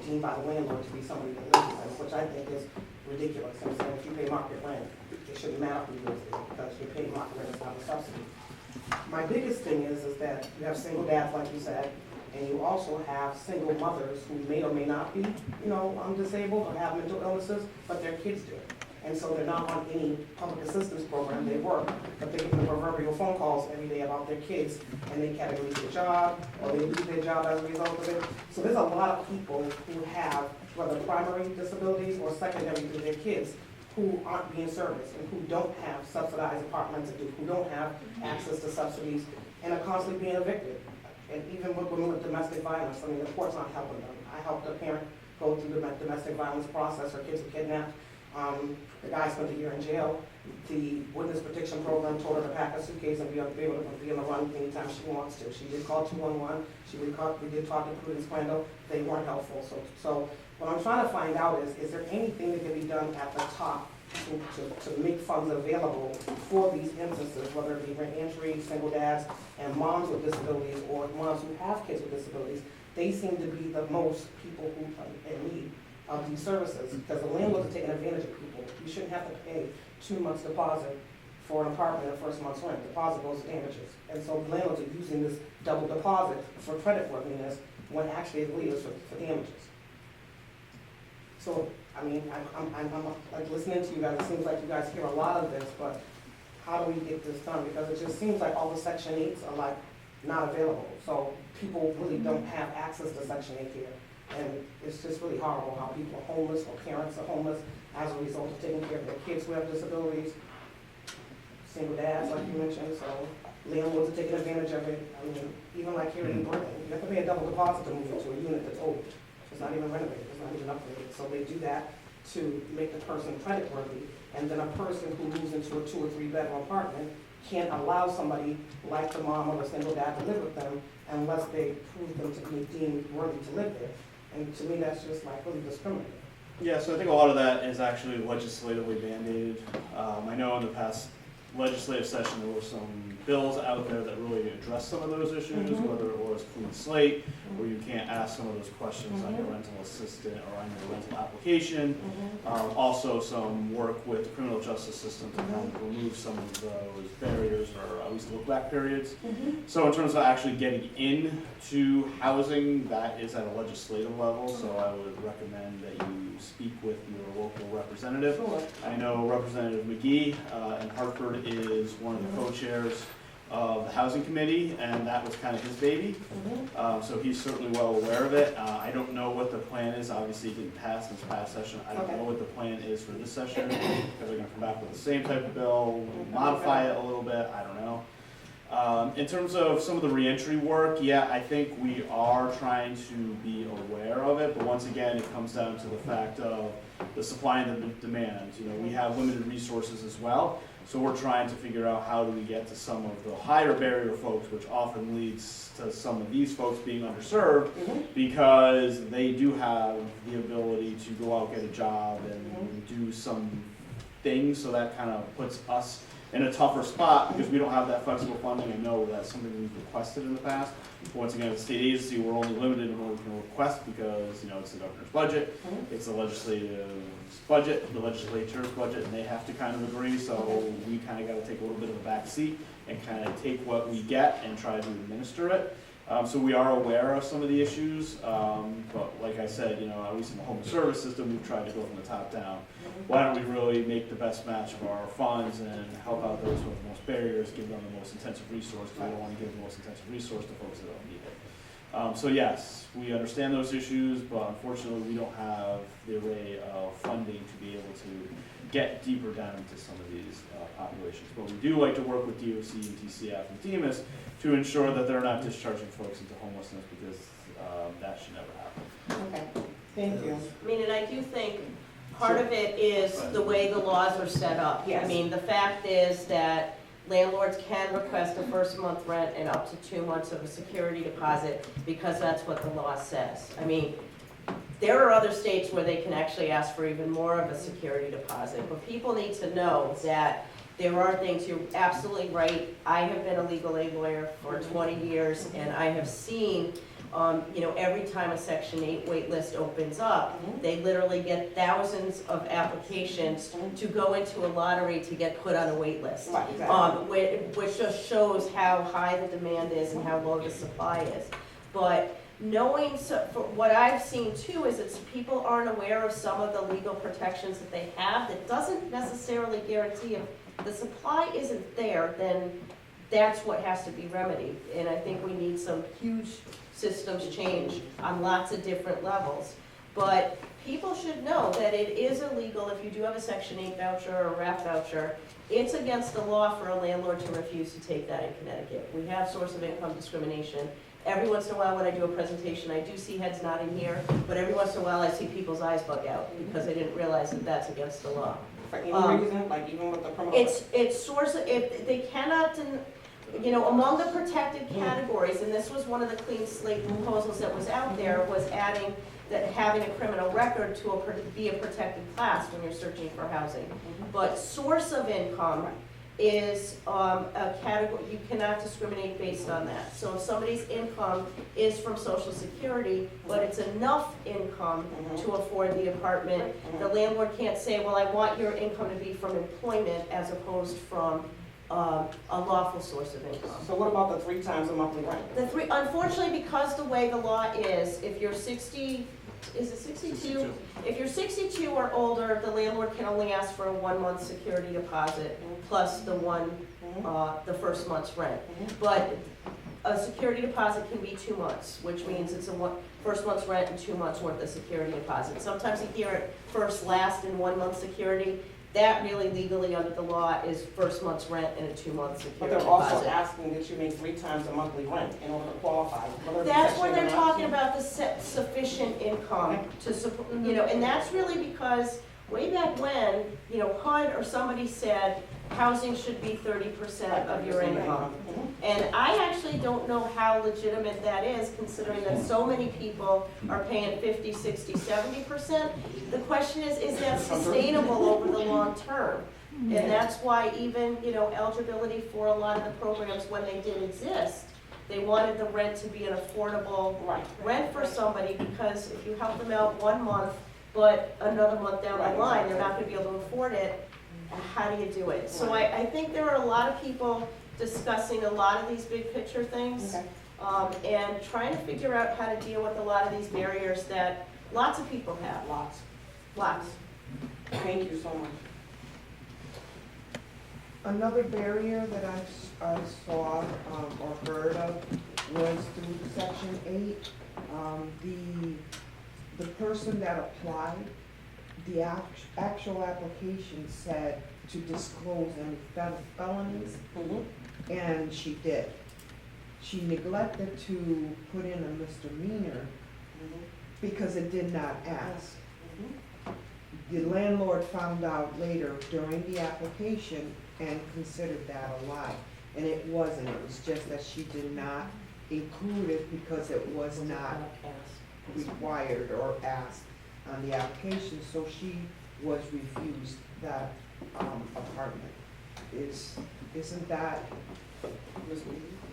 deemed by the landlord to be somebody that lives with them, which I think is ridiculous. I'm saying if you pay market rent, it shouldn't matter who lives there because you're paying market rent, it's not a subsidy. My biggest thing is that you have single dads, like you said, and you also have single mothers who may or may not be, disabled or have mental illnesses, but their kids do. And so they're not on any public assistance program. They work, but they get the proverbial phone calls every day about their kids, and they can't lose their job, or they lose their job as a result of it. So there's a lot of people who have, whether primary disabilities or secondary through their kids, who aren't being serviced and who don't have subsidized apartments, who don't have access to subsidies, and are constantly being evicted. And even with women with domestic violence, the court's not helping them. I helped a parent go through the domestic violence process. Her kids were kidnapped. The guy spent a year in jail. The witness protection program told her to pack a suitcase and be able to be on the run anytime she wants to. She did call 211. We did talk to Prudence Crandall. They weren't helpful. So what I'm trying to find out is there anything that can be done at the top to make funds available for these instances, whether it be reentry, single dads, and moms with disabilities, or moms who have kids with disabilities. They seem to be the most people who are in need of these services, because the landlords are taking advantage of people. You shouldn't have to pay 2 months deposit for an apartment and first month's rent. Deposit goes to damages. And so the landlords are using this double deposit for creditworthiness when actually it really is for damages. So, I'm like listening to you guys, it seems like you guys hear a lot of this, but how do we get this done? Because it just seems like all the Section 8s are like not available. So people really don't have access to Section 8 here. And it's just really horrible how people are homeless or parents are homeless as a result of taking care of their kids who have disabilities, single dads, like you mentioned. So landlords are taking advantage of it. Even like here in Brooklyn, you have to pay a double deposit to move into a unit that's old. It's not even renovated, it's not even upgraded. So they do that to make the person creditworthy. And then a person who moves into a 2 or 3 bedroom apartment can't allow somebody like the mom or the single dad to live with them unless they prove them to be deemed worthy to live there. And to me, that's just like really discriminating. Yeah, so I think a lot of that is actually legislatively mandated. I know in the past legislative session there were some bills out there that really address some of those issues, whether it was clean slate, where you can't ask some of those questions on your rental assistant or on your rental application. Also some work with the criminal justice system to kind of remove some of those barriers, or at least look-back periods. So in terms of actually getting into housing, that is at a legislative level, so I would recommend that you speak with your local representative. Sure. I know Representative McGee in Hartford is one of the co-chairs of the Housing Committee, and that was kind of his baby. So he's certainly well aware of it. I don't know what the plan is. Obviously, it didn't pass this past session. I don't know what the plan is for this session, because they're going to come back with the same type of bill, modify it a little bit. I don't know. In terms of some of the reentry work, yeah, I think we are trying to be aware of it, but once again, it comes down to the fact of the supply and the demand. We have limited resources as well, so we're trying to figure out how do we get to some of the higher barrier folks, which often leads to some of these folks being underserved, because they do have the ability to go out, get a job, and do some things, so that kind of puts us in a tougher spot because we don't have that flexible funding. I know that's something we've requested in the past. But once again, as a state agency, we're only limited in what we can request because it's the governor's budget, it's the legislative's budget, the legislature's budget, and they have to kind of agree. So we kind of got to take a little bit of a back seat and kind of take what we get and try to administer it. So we are aware of some of the issues, but like I said, at least in the home service system, we've tried to go from the top down. Why don't we really make the best match of our funds and help out those with the most barriers, give them the most intensive resource, because we don't want to give the most intensive resource to folks that don't need it. So yes, we understand those issues, but unfortunately, we don't have the array of funding to be able to get deeper down into some of these populations. But we do like to work with DOC and TCF and DEMIS to ensure that they're not discharging folks into homelessness, because that should never happen. Okay, thank you. I mean, and I do think part of it is the way the laws are set up. Yes. I mean, the fact is that landlords can request a first month rent and up to 2 months of a security deposit, because that's what the law says. I mean, there are other states where they can actually ask for even more of a security deposit, but people need to know that there are things, you're absolutely right. I have been a legal aid lawyer for 20 years, and I have seen, every time a Section 8 wait list opens up, they literally get thousands of applications to go into a lottery to get put on a wait list. Right, exactly. Which just shows how high the demand is and how low the supply is. But knowing, for what I've seen too, is that people aren't aware of some of the legal protections that they have. That doesn't necessarily guarantee if the supply isn't there, then that's what has to be remedied. And I think we need some huge systems change on lots of different levels. But people should know that it is illegal if you do have a Section 8 voucher or a RAP voucher. It's against the law for a landlord to refuse to take that in Connecticut. We have source of income discrimination. Every once in a while when I do a presentation, I do see heads nodding here, but every once in a while I see people's eyes bug out because they didn't realize that that's against the law. For any reason, like even with the criminal? It's source of, if they cannot, among the protected categories, and this was one of the clean slate proposals that was out there, was adding that having a criminal record to be a protected class when you're searching for housing. But source of income is a category, you cannot discriminate based on that. So if somebody's income is from Social Security, but it's enough income to afford the apartment, the landlord can't say, well, I want your income to be from employment as opposed from a lawful source of income. So what about the 3 times a monthly rent? Unfortunately, because the way the law is, if you're 60, is it 62? If you're 62 or older, the landlord can only ask for a 1 month security deposit plus the first month's rent. But a security deposit can be 2 months, which means it's first month's rent and 2 months worth of security deposit. Sometimes you hear it first, last, and 1 month security. That really legally under the law is first month's rent and a 2 month security But they're deposit. also asking that you make 3 times a monthly rent in order to qualify. That's when they're talking about the sufficient income to support, and that's really because way back when, HUD or somebody said housing should be 30% of your income. And I actually don't know how legitimate that is, considering that so many people are paying 50, 60, 70%. The question is that sustainable over the long term? And that's why even, eligibility for a lot of the programs, when they did exist, they wanted the rent to be an affordable rent for somebody, because if you help them out 1 month, but another month down the line, they're not gonna be able to afford it, how do you do it? So I think there are a lot of people discussing a lot of these big picture things, and trying to figure out how to deal with a lot of these barriers that lots of people have. Lots. Thank you so much. Another barrier that I saw or heard of was through Section 8. The person that applied, the actual application said to disclose any felonies, and she did. She neglected to put in a misdemeanor because it did not ask. The landlord found out later during the application and considered that a lie. And it wasn't, it was just that she did not include it because it was not required or asked on the application, so she was refused that apartment. Isn't that?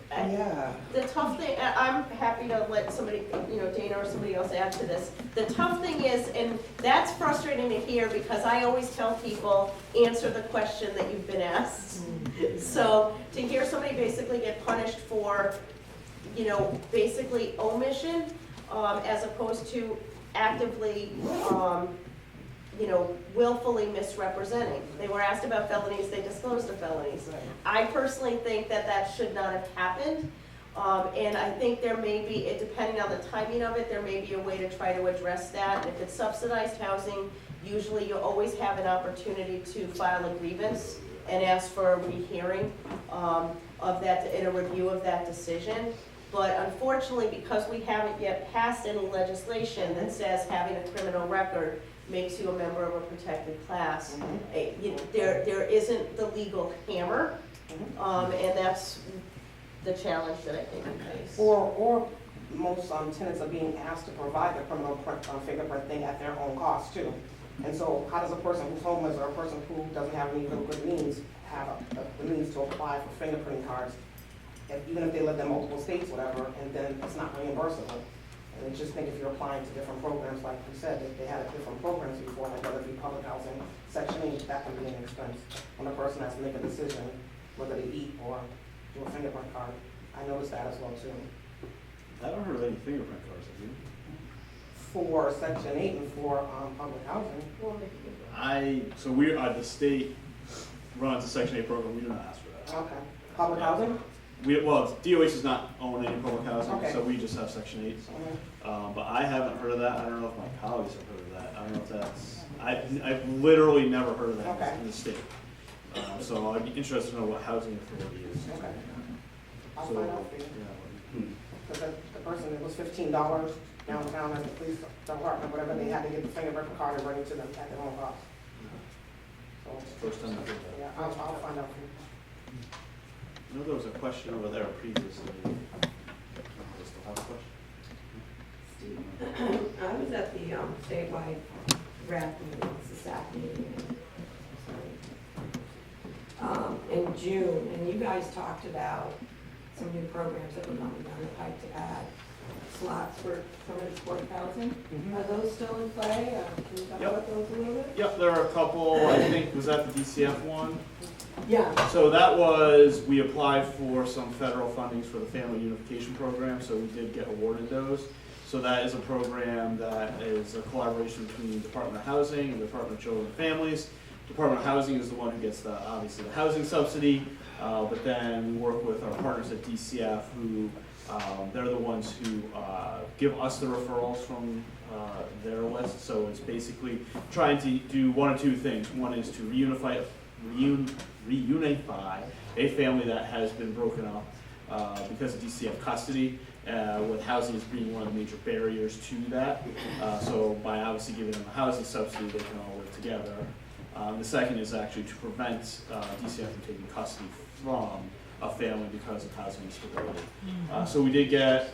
Yeah. The tough thing, I'm happy to let somebody, Dana or somebody else add to this. The tough thing is, and that's frustrating to hear, because I always tell people, answer the question that you've been asked. So to hear somebody basically get punished for basically omission, as opposed to actively, willfully misrepresenting. They were asked about felonies, they disclosed the felonies. I personally think that that should not have happened. And I think there may be, depending on the timing of it, there may be a way to try to address that. And if it's subsidized housing, usually you always have an opportunity to file a grievance and ask for a rehearing of that, in a review of that decision. But unfortunately, because we haven't yet passed any legislation that says having a criminal record makes you a member of a protected class, there isn't the legal hammer, and that's the challenge that I think we face. Or most tenants are being asked to provide the criminal fingerprint thing at their own cost too. And so how does a person who's homeless or a person who doesn't have any real good means have the means to apply for fingerprinting cards, even if they live in multiple states, whatever, and then it's not reimbursable? And I just think if you're applying to different programs, like you said, if they had different programs before, like whether it be public housing, Section 8, that can be an expense. When a person has to make a decision whether to eat or do a fingerprint card. I noticed that as well too. I don't heard of any fingerprint cards, have you? For Section 8 and for public housing. So the state runs a Section 8 program, we do not ask for that. Okay. Public housing? DOH does not own any public housing, Okay. so we just have Section 8s. But I haven't heard of that, I don't know if my colleagues have heard of that, I don't know if that's, I've literally never heard of that Okay. in the state. So I'd be interested to know what housing authority is. Okay. I'll So, find out for you. yeah. Because the person, it was $15 downtown at the police department, whatever, they had to get the fingerprint card and bring it to them at their own cost. So, First time I've heard that. yeah, I'll find out for you. I know there was a question over there previously. Do you still have a question? I was at the statewide RAP meeting, it's the SAC meeting, in June, and you guys talked about some new programs that were coming down the pipe to add slots for permanent supportive housing. Are those still in play? Can you talk Yep. about those a little bit? Yep, there are a couple, I think, was that the DCF one? Yeah. So that was, we applied for some federal fundings for the Family Unification Program, so we did get awarded those. So that is a program that is a collaboration between the Department of Housing and the Department of Children and Families. Department of Housing is the one who gets obviously the housing subsidy, but then we work with our partners at DCF who, they're the ones who give us the referrals from their list. So it's basically trying to do one of two things. One is to reunify a family that has been broken up because of DCF custody, with housing as being one of the major barriers to that. So by obviously giving them a housing subsidy, they can all live together. The second is actually to prevent DCF from taking custody from a family because of housing instability. So we did get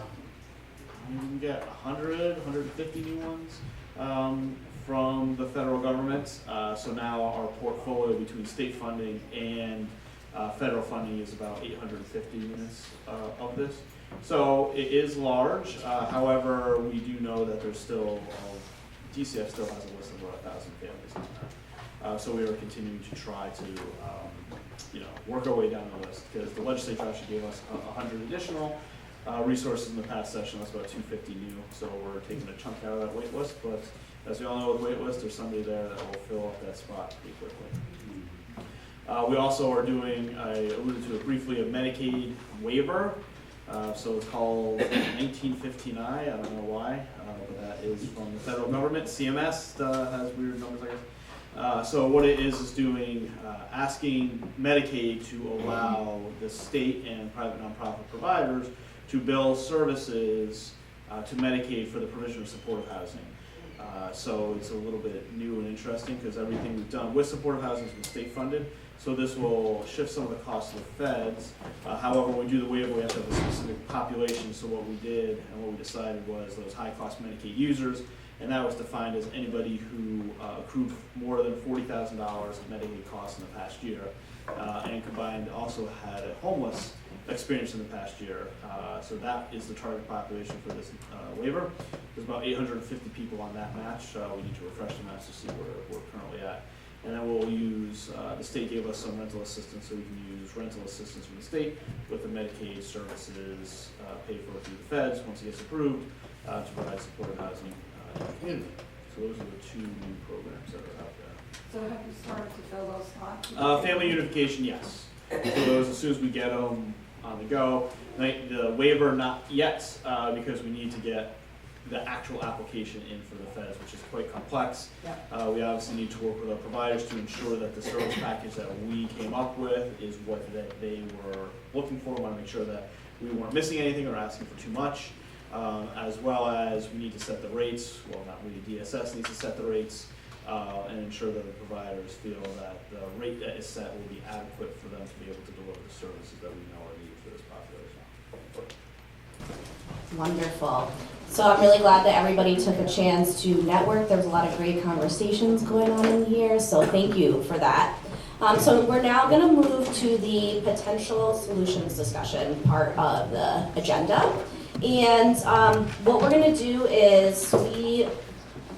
100, 150 new ones from the federal government. So now our portfolio between state funding and federal funding is about 850 units of this. So it is large. However, we do know that there's still, DCF still has a list of about 1,000 families on there. So we are continuing to try to, work our way down the list, because the legislature actually gave us 100 additional resources in the past session. That's about 250 new. So we're taking a chunk out of that wait list. But as we all know with wait list, there's somebody there that will fill up that spot pretty quickly. We also are doing, I alluded to it briefly, a Medicaid waiver. So it's called 1959. I don't know why, but that is from the federal government. CMS has weird numbers, I guess. So what it is doing, asking Medicaid to allow the state and private nonprofit providers to bill services to Medicaid for the provision of supportive housing. So it's a little bit new and interesting because everything we've done with supportive housing has been state funded. So this will shift some of the costs to the feds. However, when we do the waiver, we have to have a specific population. So what we did and what we decided was those high cost Medicaid users, and that was defined as anybody who accrued more than $40,000 of Medicaid costs in the past year, and combined also had a homeless experience in the past year. So that is the target population for this waiver. There's about 850 people on that match. We need to refresh the match to see where we're currently at. And then we'll use, the state gave us some rental assistance, so we can use rental assistance from the state with the Medicaid services paid for through the feds, once it gets approved, to provide supportive housing in the community. So those are the two new programs that are out there. So have you started to fill those slots? Family unification, yes. So those, as soon as we get them on the go. The waiver, not yet, because we need to get the actual application in for the feds, which is quite complex. Yep. We obviously need to work with our providers to ensure that the service package that we came up with is what they were looking for. We want to make sure that we weren't missing anything or asking for too much, as well as we need to set the rates. Well, not really, DSS needs to set the rates and ensure that the providers feel that the rate that is set will be adequate for them to be able to deliver the services that we know are needed for this population. Wonderful. So I'm really glad that everybody took a chance to network. There was a lot of great conversations going on in here, so thank you for that. So we're now going to move to the potential solutions discussion part of the agenda. And what we're going to do is we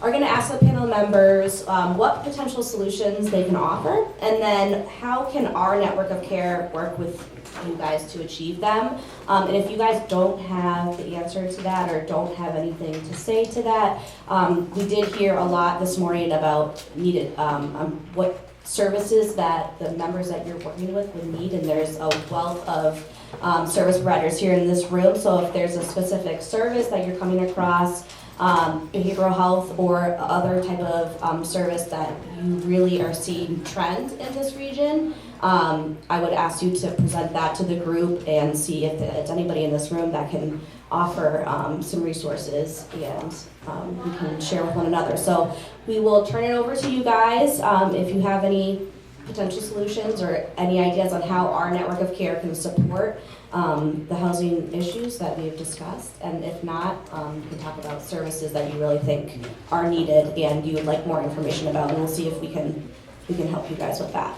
are going to ask the panel members what potential solutions they can offer, and then how can our network of care work with you guys to achieve them. And if you guys don't have the answer to that or don't have anything to say to that, we did hear a lot this morning about what services that the members that you're working with would need, and there's a wealth of service providers here in this room. So if there's a specific service that you're coming across, behavioral health or other type of service that you really are seeing trend in this region, I would ask you to present that to the group and see if it's anybody in this room that can offer some resources, and we can share with one another. So we will turn it over to you guys if you have any potential solutions or any ideas on how our network of care can support the housing issues that we've discussed. And if not, we can talk about services that you really think are needed and you would like more information about, and we'll see if we can help you guys with that.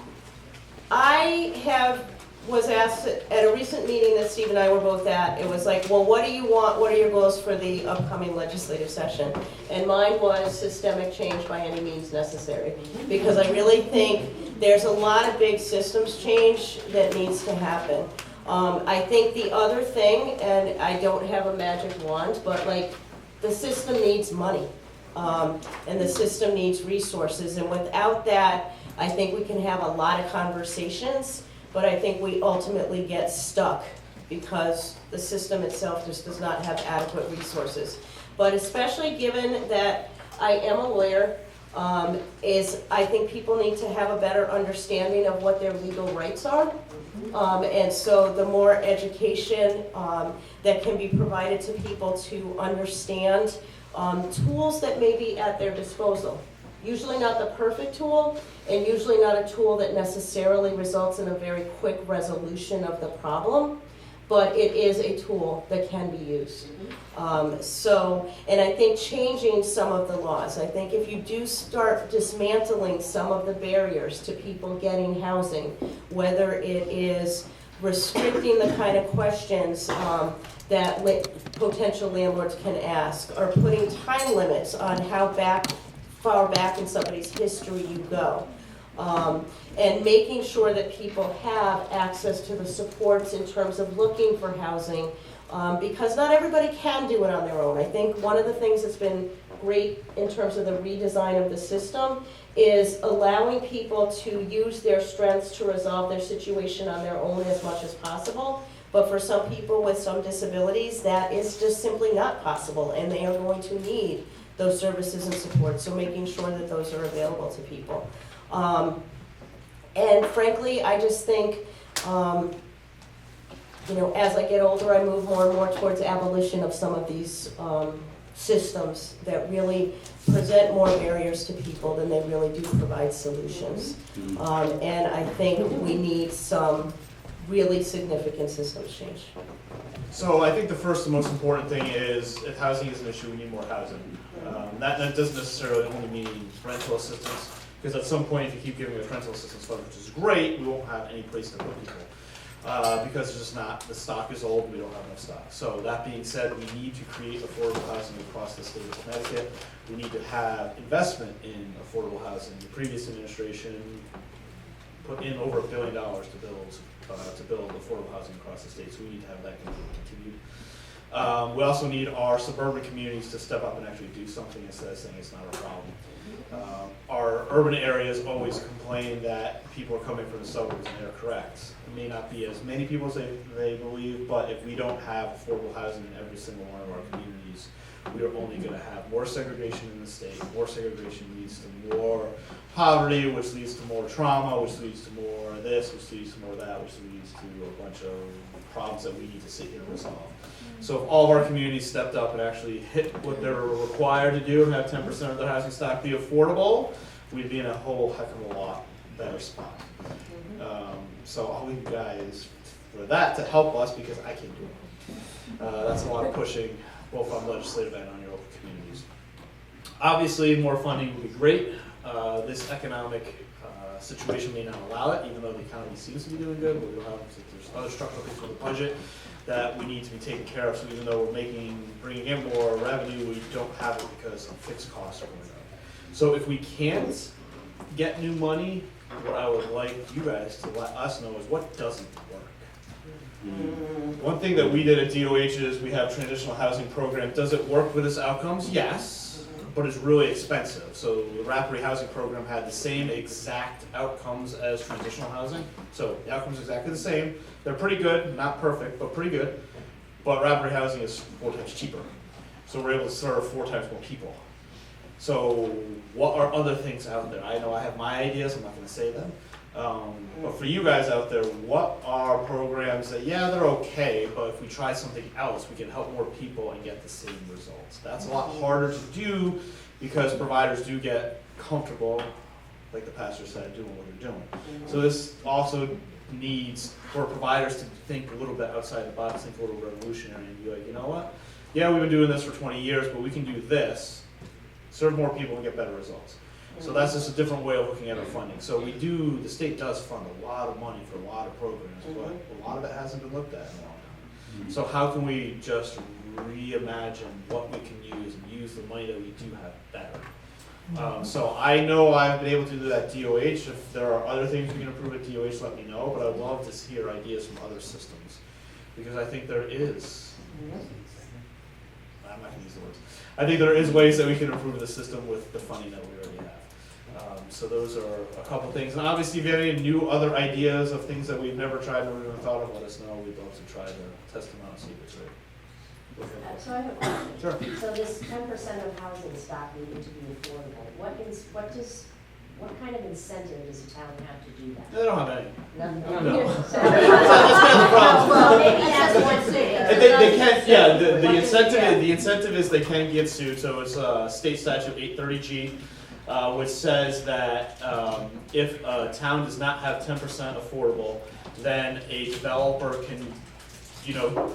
I was asked at a recent meeting that Steve and I were both at, it was like, well, what do you want, what are your goals for the upcoming legislative session? And mine was systemic change by any means necessary, because I really think there's a lot of big systems change that needs to happen. I think the other thing, and I don't have a magic wand, but like the system needs money, and the system needs resources, and without that, I think we can have a lot of conversations, but I think we ultimately get stuck because the system itself just does not have adequate resources. But especially given that I am a lawyer, I think people need to have a better understanding of what their legal rights are. And so the more education that can be provided to people to understand tools that may be at their disposal. Usually not the perfect tool, and usually not a tool that necessarily results in a very quick resolution of the problem, but it is a tool that can be used. And I think changing some of the laws, I think if you do start dismantling some of the barriers to people getting housing, whether it is restricting the kind of questions that potential landlords can ask, or putting time limits on how far back in somebody's history you go, and making sure that people have access to the supports in terms of looking for housing, because not everybody can do it on their own. I think one of the things that's been great in terms of the redesign of the system is allowing people to use their strengths to resolve their situation on their own as much as possible. But for some people with some disabilities, that is just simply not possible, and they are going to need those services and support, so making sure that those are available to people. And frankly, I just think, as I get older, I move more and more towards abolition of some of these systems that really present more barriers to people than they really do provide solutions. And I think we need some really significant systems change. So I think the first and most important thing is, if housing is an issue, we need more housing. That doesn't necessarily only mean rental assistance, because at some point, if you keep giving us rental assistance funds, which is great, we won't have any place to put people. because it's just not, the stock is old, we don't have enough stock. So that being said, we need to create affordable housing across the state of Connecticut. We need to have investment in affordable housing. The previous administration put in over $1 billion to build affordable housing across the state, so we need to have that continued. We also need our suburban communities to step up and actually do something instead of saying it's not a problem. Our urban areas always complain that people are coming from the suburbs, and they're correct. It may not be as many people as they believe, but if we don't have affordable housing in every single one of our communities, we are only going to have more segregation in the state. More segregation leads to more poverty, which leads to more trauma, which leads to more of this, which leads to more of that, which leads to a bunch of problems that we need to sit here and resolve. So if all of our communities stepped up and actually hit what they're required to do and have 10% of their housing stock be affordable, we'd be in a whole heck of a lot better spot. So I'll leave you guys for that to help us, because I can't do it. That's a lot of pushing, both on legislative and on your local communities. Obviously, more funding would be great. This economic situation may not allow it, even though the economy seems to be doing good, but we don't have, there's other structural things with the budget that we need to be taken care of. So even though we're bringing in more revenue, we don't have it because of fixed costs are going up. So if we can't get new money, what I would like you guys to let us know is what doesn't work. One thing that we did at DOH is we have transitional housing program. Does it work with its outcomes? Yes, but it's really expensive. So the Rapid Housing Program had the same exact outcomes as transitional housing. So the outcomes are exactly the same. They're pretty good, not perfect, but pretty good. But Rapid Housing is 4 times cheaper. So we're able to serve 4 times more people. So what are other things out there? I know I have my ideas, I'm not gonna say them. But for you guys out there, what are programs that, yeah, they're okay, but if we try something else, we can help more people and get the same results? That's a lot harder to do because providers do get comfortable, like the pastor said, doing what they're doing. So this also needs for providers to think a little bit outside the box, think a little revolutionary, and be like, you know what? Yeah, we've been doing this for 20 years, but we can do this, serve more people and get better results. So that's just a different way of looking at our funding. So the state does fund a lot of money for a lot of programs, but a lot of it hasn't been looked at in a long time. So how can we just reimagine what we can use and use the money that we do have better? So I know I've been able to do that at DOH. If there are other things we can improve at DOH, let me know, but I'd love to hear ideas from other systems. Because I think there is, I'm not gonna use the words. I think there is ways that we can improve the system with the funding that we already have. So those are a couple things. And obviously, if you have any new other ideas of things that we've never tried, never even thought of, let us know. We'd love to try to test them out and see if it's right. So I have a question. Sure. So this 10% of housing stock needing to be affordable, what kind of incentive does the town have to do that? They don't have any. Nothing? No. So- That's kind of the problem. Well, maybe that's one thing. They can, yeah, the incentive is they can get sued, so it's state statute 830G, which says that if a town does not have 10% affordable, then a developer can,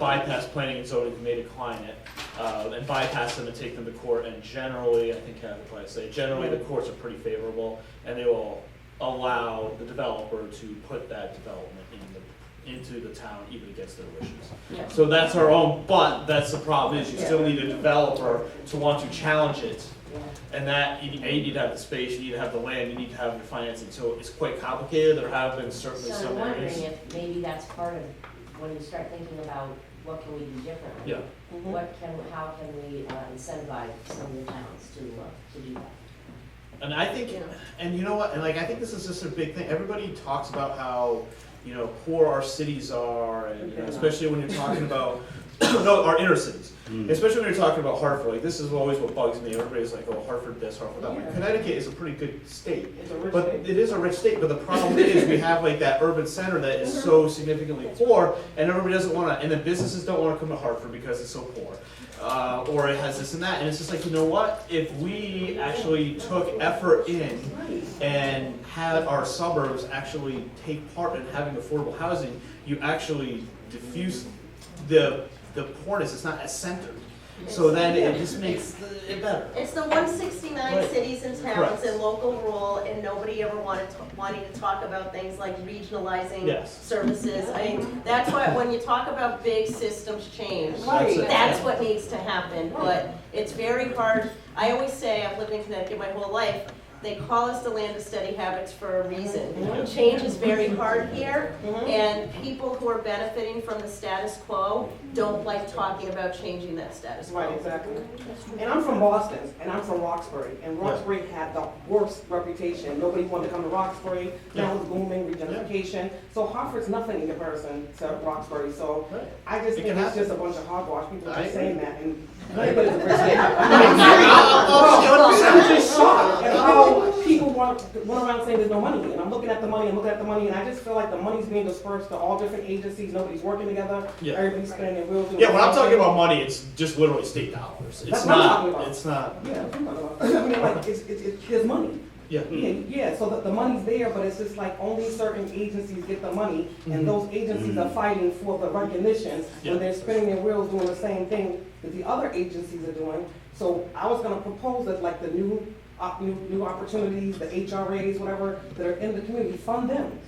bypass planning and zoning, may decline it, and bypass them and take them to court, and generally, I think Kathy would probably say, generally the courts are pretty favorable, and they will allow the developer to put that development into the town even against their wishes. So that's our own, but that's the problem is you still need a developer to want to challenge it. And that, you need to have the space, you need to have the land, you need to have your financing, so it's quite complicated. There have been certainly So some I'm areas. wondering if maybe that's part of, when you start thinking about what can we do differently? Yeah. How can we incentivize some of the towns to do that? And I think, and you know what, and I think this is just a big thing. Everybody talks about how, poor our cities are, and especially when you're talking about, our inner cities. Especially when you're talking about Hartford, this is always what bugs me. Everybody's like, oh, Hartford this, Hartford that. Yeah. Connecticut is a pretty good state. It's a rich But state. it is a rich state, but the problem is we have that urban center that is so significantly poor, and everybody doesn't want to, and the businesses don't want to come to Hartford because it's so poor. Or it has this and that, and it's just like, you know what? If we actually took effort in and had our suburbs actually take part in having affordable housing, you actually diffuse the poorness. It's not as centered. So then it just makes it better. It's the 169 Right. cities and towns Correct. and local rule, and nobody ever wanting to talk about things like regionalizing Yes. services. I mean, that's why when you talk about big systems change, That's it. that's what needs to happen. But it's very hard. I always say, I've lived in Connecticut my whole life, they call us the land of steady habits for a reason. Change is very hard here, and people who are benefiting from the status quo don't like talking about changing that status quo. Right, exactly. And I'm from Boston, and I'm from Roxbury, and Roxbury had the worst reputation. Nobody wanted to come to Roxbury, now it's booming, regentrification. So Hartford's nothing in comparison to Roxbury, so Right. I just It think can it's happen. just a bunch of hogwash, people are I just agree. saying that, and I everybody's a agree. rich man. I'm just shocked at how people went around saying there's no money, and I'm looking at the money, and I just feel like the money's being dispersed to all different agencies, nobody's working together, Yeah. everybody's spending their wheels. Yeah, when I'm talking about money, it's just literally state dollars. It's That's what I'm not. talking about. It's not. Yeah, that's what I'm talking about. I mean, like, it's his money. Yeah. Yeah, so the money's there, but it's just like only certain agencies get the money, and those agencies are fighting for the recognition Yeah. when they're spinning their wheels doing the same thing that the other agencies are doing. So I was gonna propose that like the new opportunities, the HRAs, whatever, that are in the community, fund them.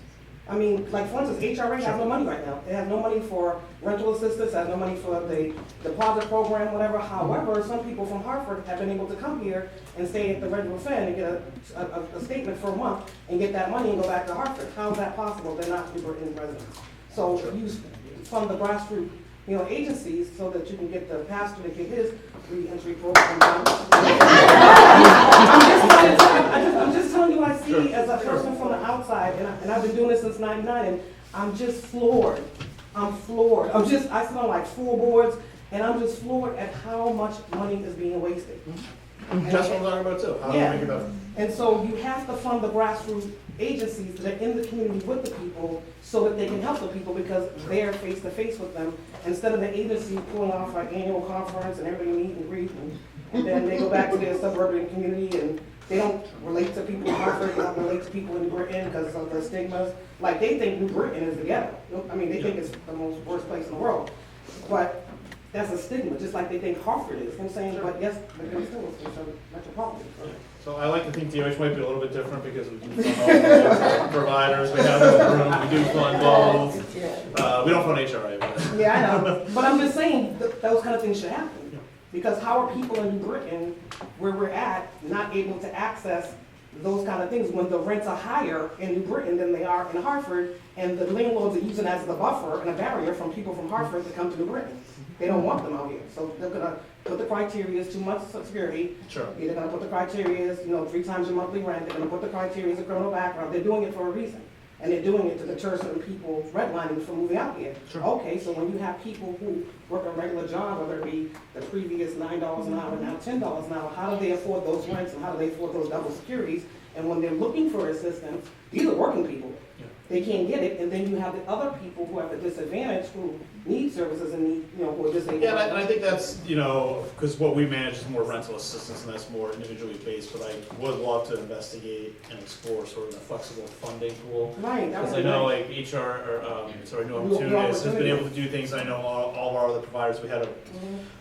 I mean, like for instance, HRA has no money right now. They have no money for rental assistance, has no money for the deposit program, whatever. However, some people from Hartford have been able to come here and stay at the Redwood Finn and get a statement for a month and get that money and go back to Hartford. How is that possible? They're not New Britain residents. So you fund the grassroots, agencies so that you can get the pastor to get his re-entry program done. I'm just telling you what I see as a person from the outside, and I've been doing this since '99, and I'm just floored. I'm floored. I sit on like 4 boards, and I'm just floored at how much money is being wasted. That's what I'm talking about too. How do we make it better? And so you have to fund the grassroots agencies that are in the community with the people so that they can help the people because they're face to face with them instead of the agency pulling off our annual conference and everybody meet and greet and then they go back to their suburban community and they don't relate to people in Hartford, they don't relate to people in New Britain because of the stigmas. Like they think New Britain is the ghetto. I mean, they think it's the most worst place in the world. But that's a stigma, just like they think Hartford is. I'm saying, but yes, but it's still a metropolitan. So I like to think DOH might be a little bit different because we do fund all the providers, we have in the room, we do fund both. We don't fund HRA. But Yeah, I know, but I'm just saying that those kind of things should happen. Because how are people in New Britain, where we're at, not able to access those kind of things when the rents are higher in New Britain than they are in Hartford, and the landlords are using as the buffer and a barrier from people from Hartford to come to New Britain. They don't want them out here, so they're gonna put the criteria as 2 months of security. Sure. They're gonna put the criteria as, 3 times your monthly rent, they're gonna put the criteria as a criminal background, they're doing it for a reason. And they're doing it to deter certain people redlining from moving out here. Sure. Okay, so when you have people who work a regular job, whether it be the previous $9 an hour, now $10 an hour, how do they afford those rents and how do they afford those double securities? And when they're looking for assistance, these are working people. Yeah. They can't get it, and then you have the other people who have a disadvantage who need services and need, who are disabled. Yeah, and I think that's, because what we manage is more rental assistance and that's more individually based, but I would love to investigate and explore sort of a flexible funding pool. Right, that Because would I be know great. like HR, New New Opportunities has been Opportunities. able to do things. I know all of our other providers, we had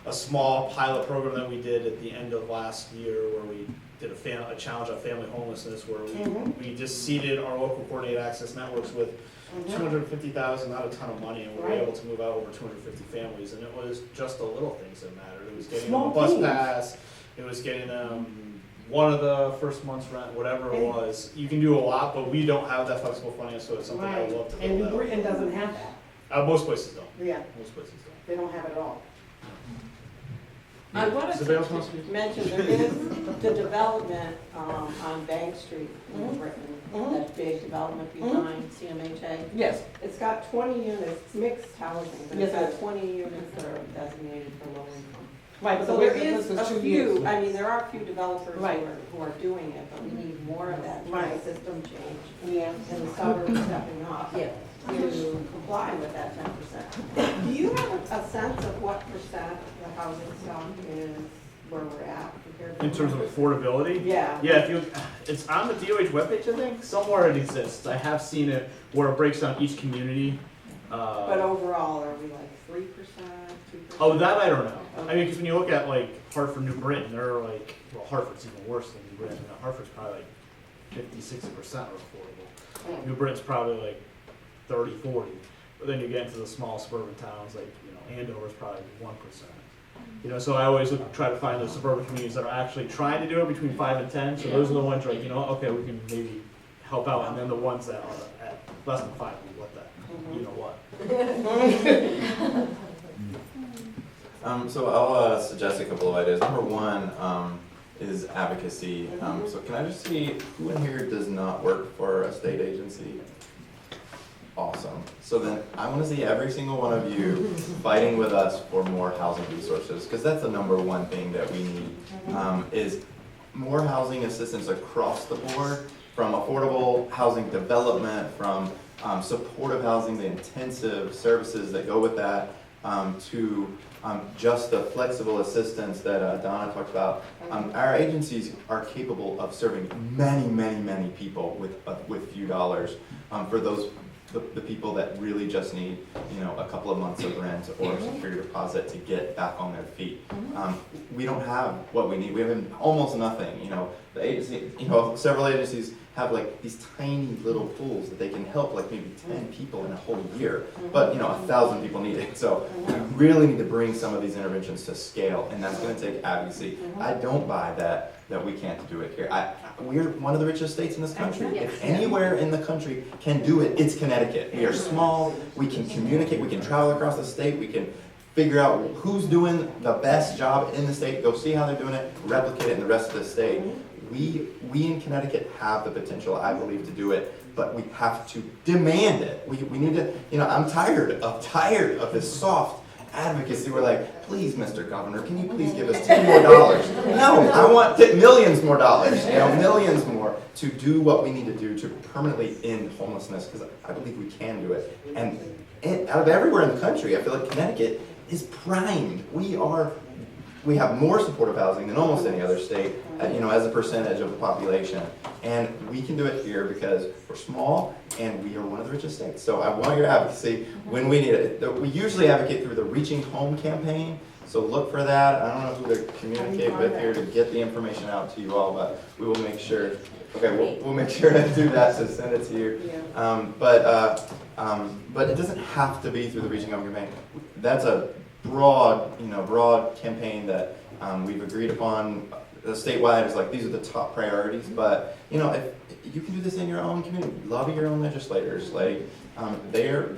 a small pilot program that we did at the end of last year where we did a challenge on family homelessness where we just seeded our local coordinated access networks with $250,000, not a ton of money, and we were Right. able to move out over 250 families, and it was just the little things that mattered. It was getting Small them a bus things. pass, it was getting them one of the first month's rent, whatever it And- was. You can do a lot, but we don't have that flexible funding, so it's something Right, I'd love to and New build out. Britain doesn't have that. Most places don't. Yeah, Most places don't. they don't have it at all. I wanted Does anybody else want to to speak? mention, there is the development on Bank Street in Britain, that big development behind CMHA. Yes. It's got 20 units, it's mixed housing, but Yes, it's it got is. 20 units that are designated for low income. Right, but So the there wait is list a is 2 few, years. I mean, there are a few developers Right. who are doing it, but we need more of that kind Right. of system change. Yeah. And the suburbs stepping up Yeah. to comply with that 10%. Do you have a sense of what percent the housing stock is where we're at compared to? In terms of affordability? Yeah. Yeah, it's on the DOH webpage, I think, somewhere it exists. I have seen it where it breaks down each community. But overall, are we like 3%, 2%? Oh, that I don't know. I mean, because when you look at like Hartford, New Britain, they're like, well, Hartford's even worse than New Britain. Hartford's probably like 50-60% are affordable. New Britain's probably like 30-40. But then you get into the small suburban towns like, Andover's probably 1%. So I always try to find those suburban communities that are actually trying to do it between 5 and 10. So those are the ones like, okay, we can maybe help out. And then the ones that are at less than 5, what the, you know what? So I'll suggest a couple of ideas. Number one is advocacy. So can I just see who in here does not work for a state agency? Awesome. So then I want to see every single one of you fighting with us for more housing resources, because that's the number one thing that we need, is more housing assistance across the board, from affordable housing development, from supportive housing, the intensive services that go with that, to just the flexible assistance that Donna talked about. Our agencies are capable of serving many, many, many people with few dollars. For those the people that really just need, a couple of months of rent or a security deposit to get back on their feet. We don't have what we need. We have almost nothing. The agency, several agencies have like these tiny little pools that they can help like maybe 10 people in a whole year, but 1,000 people need it. So we really need to bring some of these interventions to scale, and that's going to take advocacy. I don't buy that we can't do it here. We're one of the richest states in this country. If anywhere in the country can do it, it's Connecticut. We are small, we can communicate, we can travel across the state, we can figure out who's doing the best job in the state, go see how they're doing it, replicate it in the rest of the state. We in Connecticut have the potential, I believe, to do it, but we have to demand it. We need to, I'm tired of this soft advocacy. We're like, please, Mr. Governor, can you please give us $10 more? No, I want millions more dollars, millions more to do what we need to do to permanently end homelessness, because I believe we can do it. And out of everywhere in the country, I feel like Connecticut is primed. We have more supportive housing than almost any other state, as a percentage of the population. And we can do it here because we're small and we are one of the richest states. So I want your advocacy when we need it. We usually advocate through the Reaching Home campaign, so look for that. I don't know who to communicate with here to get the information out to you all, but we will make sure. Okay, we'll make sure to do that, to send it to you. But it doesn't have to be through the Reaching Home campaign. That's a broad campaign that we've agreed upon. Statewide is like, these are the top priorities, but if you can do this in your own community, lobby your own legislators. Like they were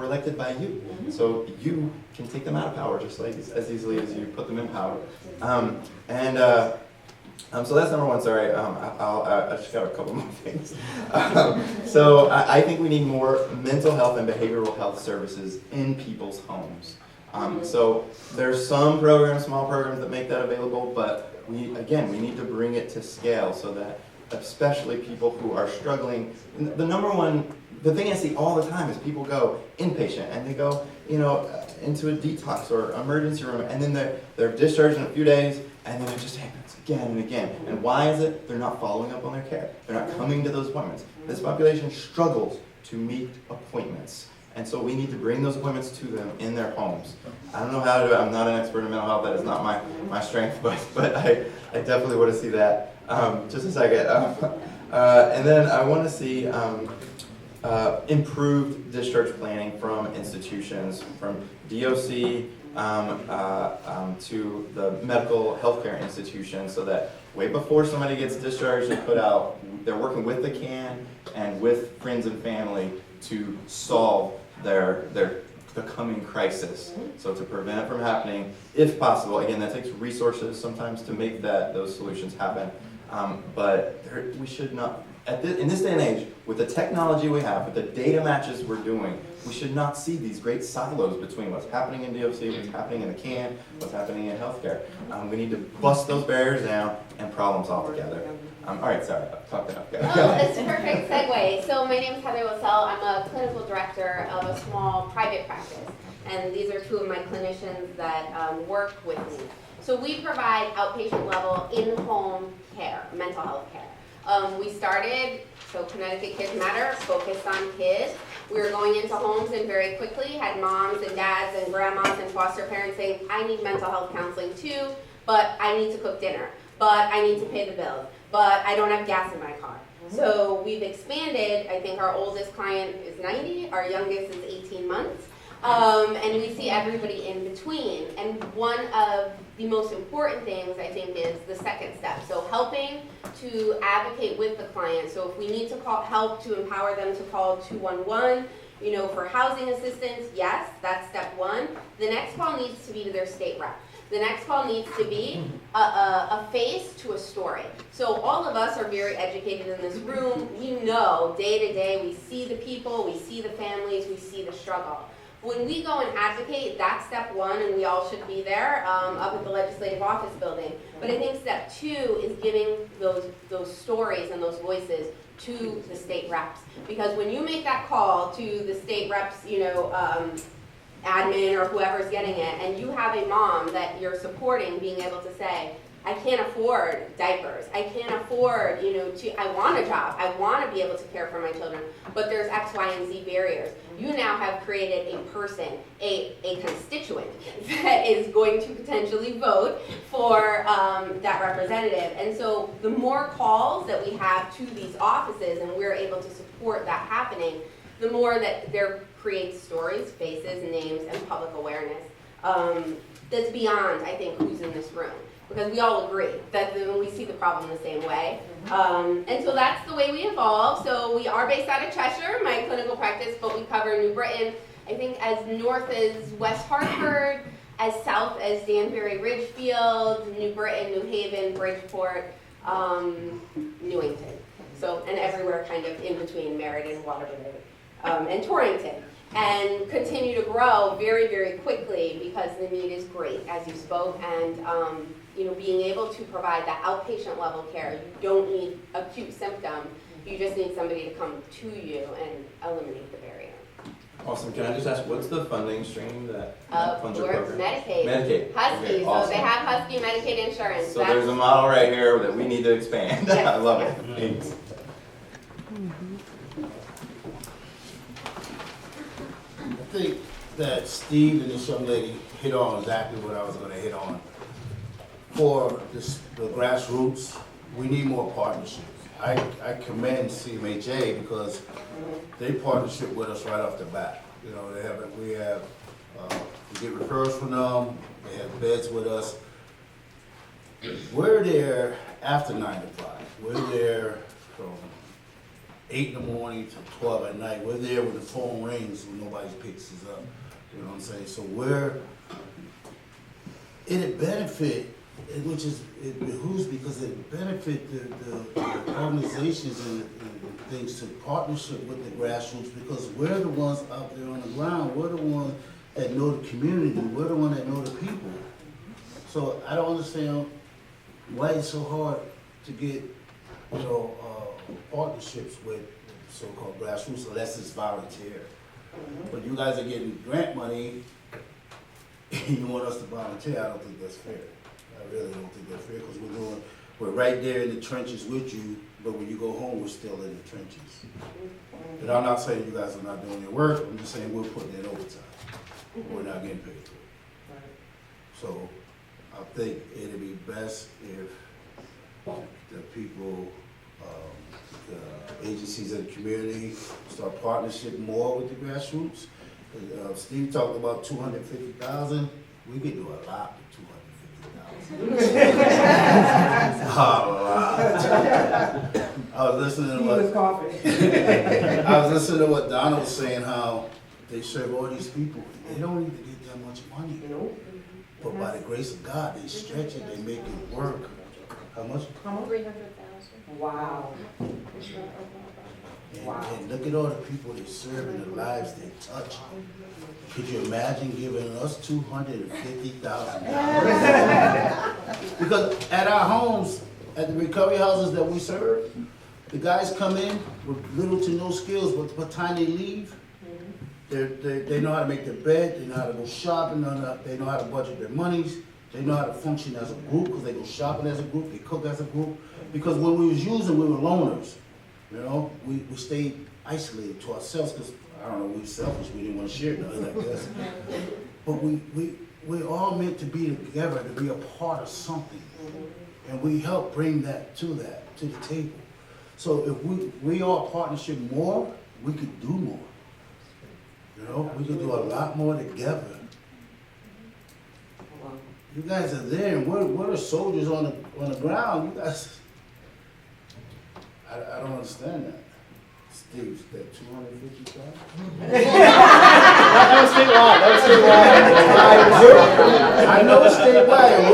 elected by you, so you can take them out of power just like as easily as you put them in power. So that's number one. Sorry, I just got a couple more things. So I think we need more mental health and behavioral health services in people's homes. So there's some programs, small programs that make that available, but we need to bring it to scale so that especially people who are struggling. The thing I see all the time is people go inpatient and they go, into a detox or emergency room, and then they're discharged in a few days, and then it just happens again and again. And why is it? They're not following up on their care. They're not coming to those appointments. This population struggles to meet appointments. And so we need to bring those appointments to them in their homes. I don't know how to do it. I'm not an expert in mental health. That is not my strength, but I definitely want to see that. Just a second. And then I want to see improved discharge planning from institutions, from DOC to the medical healthcare institutions, so that way before somebody gets discharged and put out, they're working with the CAN and with friends and family to solve the coming crisis. So to prevent it from happening, if possible. Again, that takes resources sometimes to make those solutions happen. But we should not, in this day and age, with the technology we have, with the data matches we're doing, we should not see these great silos between what's happening in DOC, what's happening in the CAN, what's happening in healthcare. We need to bust those barriers down and problem solve together. All right, sorry, I've talked enough. It's a perfect segue. So my name is Heather Lassell. I'm a clinical director of a small private practice, and these are two of my clinicians that work with me. So we provide outpatient level in-home care, mental health care. We started, so Connecticut Kids Matter, focused on kids. We were going into homes and very quickly had moms and dads and grandmas and foster parents saying, I need mental health counseling too, but I need to cook dinner, but I need to pay the bills, but I don't have gas in my car. So we've expanded. I think our oldest client is 90, our youngest is 18 months. And we see everybody in between. And one of the most important things, I think, is the second step. So helping to advocate with the client. So if we need to help to empower them to call 211, for housing assistance, yes, that's step one. The next call needs to be to their state rep. The next call needs to be a face to a story. So all of us are very educated in this room. We know day to day, we see the people, we see the families, we see the struggle. When we go and advocate, that's step one, and we all should be there up at the legislative office building. But I think step two is giving those stories and those voices to the state reps. Because when you make that call to the state reps, admin or whoever's getting it, and you have a mom that you're supporting being able to say, I can't afford diapers, I can't afford, I want a job, I want to be able to care for my children, but there's X, Y, and Z barriers. You now have created a person, a constituent that is going to potentially vote for that representative. And so the more calls that we have to these offices and we're able to support that happening, the more that there creates stories, faces, names, and public awareness that's beyond, I think, who's in this room. Because we all agree that we see the problem the same way. And so that's the way we evolve. So we are based out of Cheshire, my clinical practice, but we cover New Britain, I think as north as West Hartford, as south as Danbury, Ridgefield, New Britain, New Haven, Bridgeport, Newington. So, and everywhere kind of in between Meriden, Waterbury, and Torrington. And continue to grow very, very quickly because the need is great, as you spoke, and being able to provide that outpatient level care. You don't need acute symptom, you just need somebody to come to you and eliminate the barrier. Awesome. Can I just ask, what's the funding stream that funds your We're program? Medicaid. Medicaid. Husky, Okay, so awesome. they have Husky Medicaid insurance. So there's a model right here that we need to expand. Yes, I love yes. it. Thanks. I think that Steve and this young lady hit on exactly what I was gonna hit on. For the grassroots, we need more partnerships. I commend CMHA because they partnership with us right off the bat. We get referrals from them, they have beds with us. We're there after 9 to 5. We're there from 8 in the morning to 12 at night. We're there when the phone rings when nobody picks us up. You know what I'm saying? So it'd benefit, it behooves because it benefit the organizations and things to partnership with the grassroots because we're the ones out there on the ground. We're the ones that know the community. We're the ones that know the people. So I don't understand why it's so hard to get, partnerships with so-called grassroots unless it's volunteer. But you guys are getting grant money and you want us to volunteer, I don't think that's fair. I really don't think that's fair because we're right there in the trenches with you, but when you go home, we're still in the trenches. And I'm not saying you guys are not doing your work, I'm just saying we're putting in overtime. We're not getting paid for it. So I think it'd be best if the people, the agencies in the community start partnership more with the grassroots. Steve talked about 250,000. We could do a lot with 250,000. A lot. I was listening to what Donna was saying, how they serve all these people. They don't even get that much money. But by the grace of God, they stretch it, they make it work. How much? 300,000. Wow. And look at all the people they serve and the lives they touch. Could you imagine giving us $250,000? Because at our homes, at the recovery houses that we serve, the guys come in with little to no skills, but by the time they leave, they know how to make their bed, they know how to go shopping, they know how to budget their monies, They know how to function as a group, because they go shopping as a group, they cook as a group. Because when we was using, we were loners, you know? We stayed isolated to ourselves, because, I don't know, we were selfish, we didn't want to share nothing like this. But we're all meant to be together, to be a part of something. And we help bring that to the table. So if we all partnership more, we could do more. You know, we could do a lot more together. You guys are there, and we're the soldiers on the ground. You guys, I don't understand that. Steve, that 250,000? That was statewide, I know it's statewide, and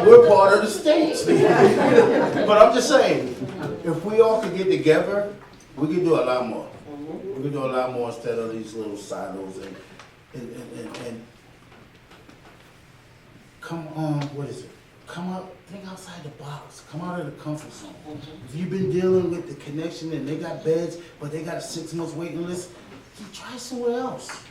we're part of the state. But I'm just saying, if we all could get together, we could do a lot more. We could do a lot more instead of these little silos and come on, what is it? Come out, think outside the box. Come out of the comfort zone. If you've been dealing with the connection and they got beds, but they got a 6 months waiting list, try somewhere else.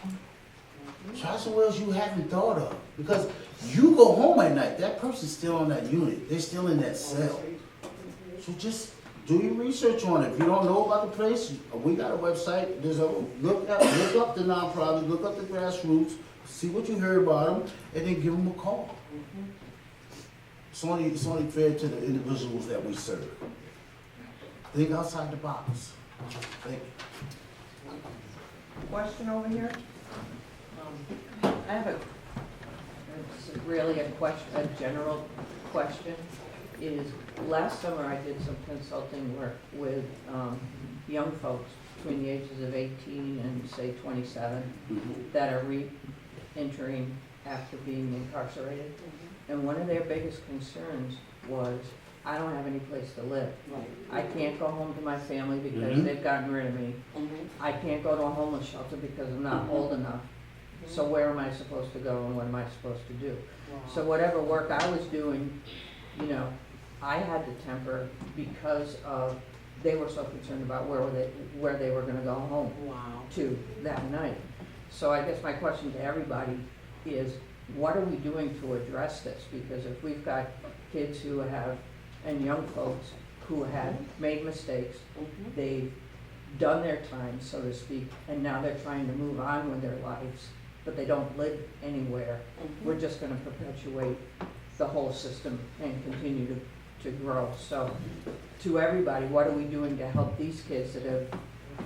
Try somewhere else you haven't thought of. Because you go home at night, that person's still on that unit. They're still in that cell. So just do your research on it. If you don't know about the place, we got a website. Look up the nonprofits, look up the grassroots, see what you heard about them, and then give them a call. It's only fair to the individuals that we serve. Think outside the box. Thank you. Question over here? I have it's really a general question, is last summer I did some consulting work with young folks between the ages of 18 and say 27 that are re-entering after being incarcerated. And one of their biggest concerns was, I don't have any place to live. I can't go home to my family because they've gotten rid of me. I can't go to a homeless shelter because I'm not old enough. So where am I supposed to go and what am I supposed to do? So whatever work I was doing, you know, I had to temper because of, they were so concerned about where they were gonna go home to that night. So I guess my question to everybody is, what are we doing to address this? Because if we've got kids who have, and young folks who have made mistakes, they've done their time, so to speak, and now they're trying to move on with their lives, but they don't live anywhere, we're just gonna perpetuate the whole system and continue to grow. So to everybody, what are we doing to help these kids that have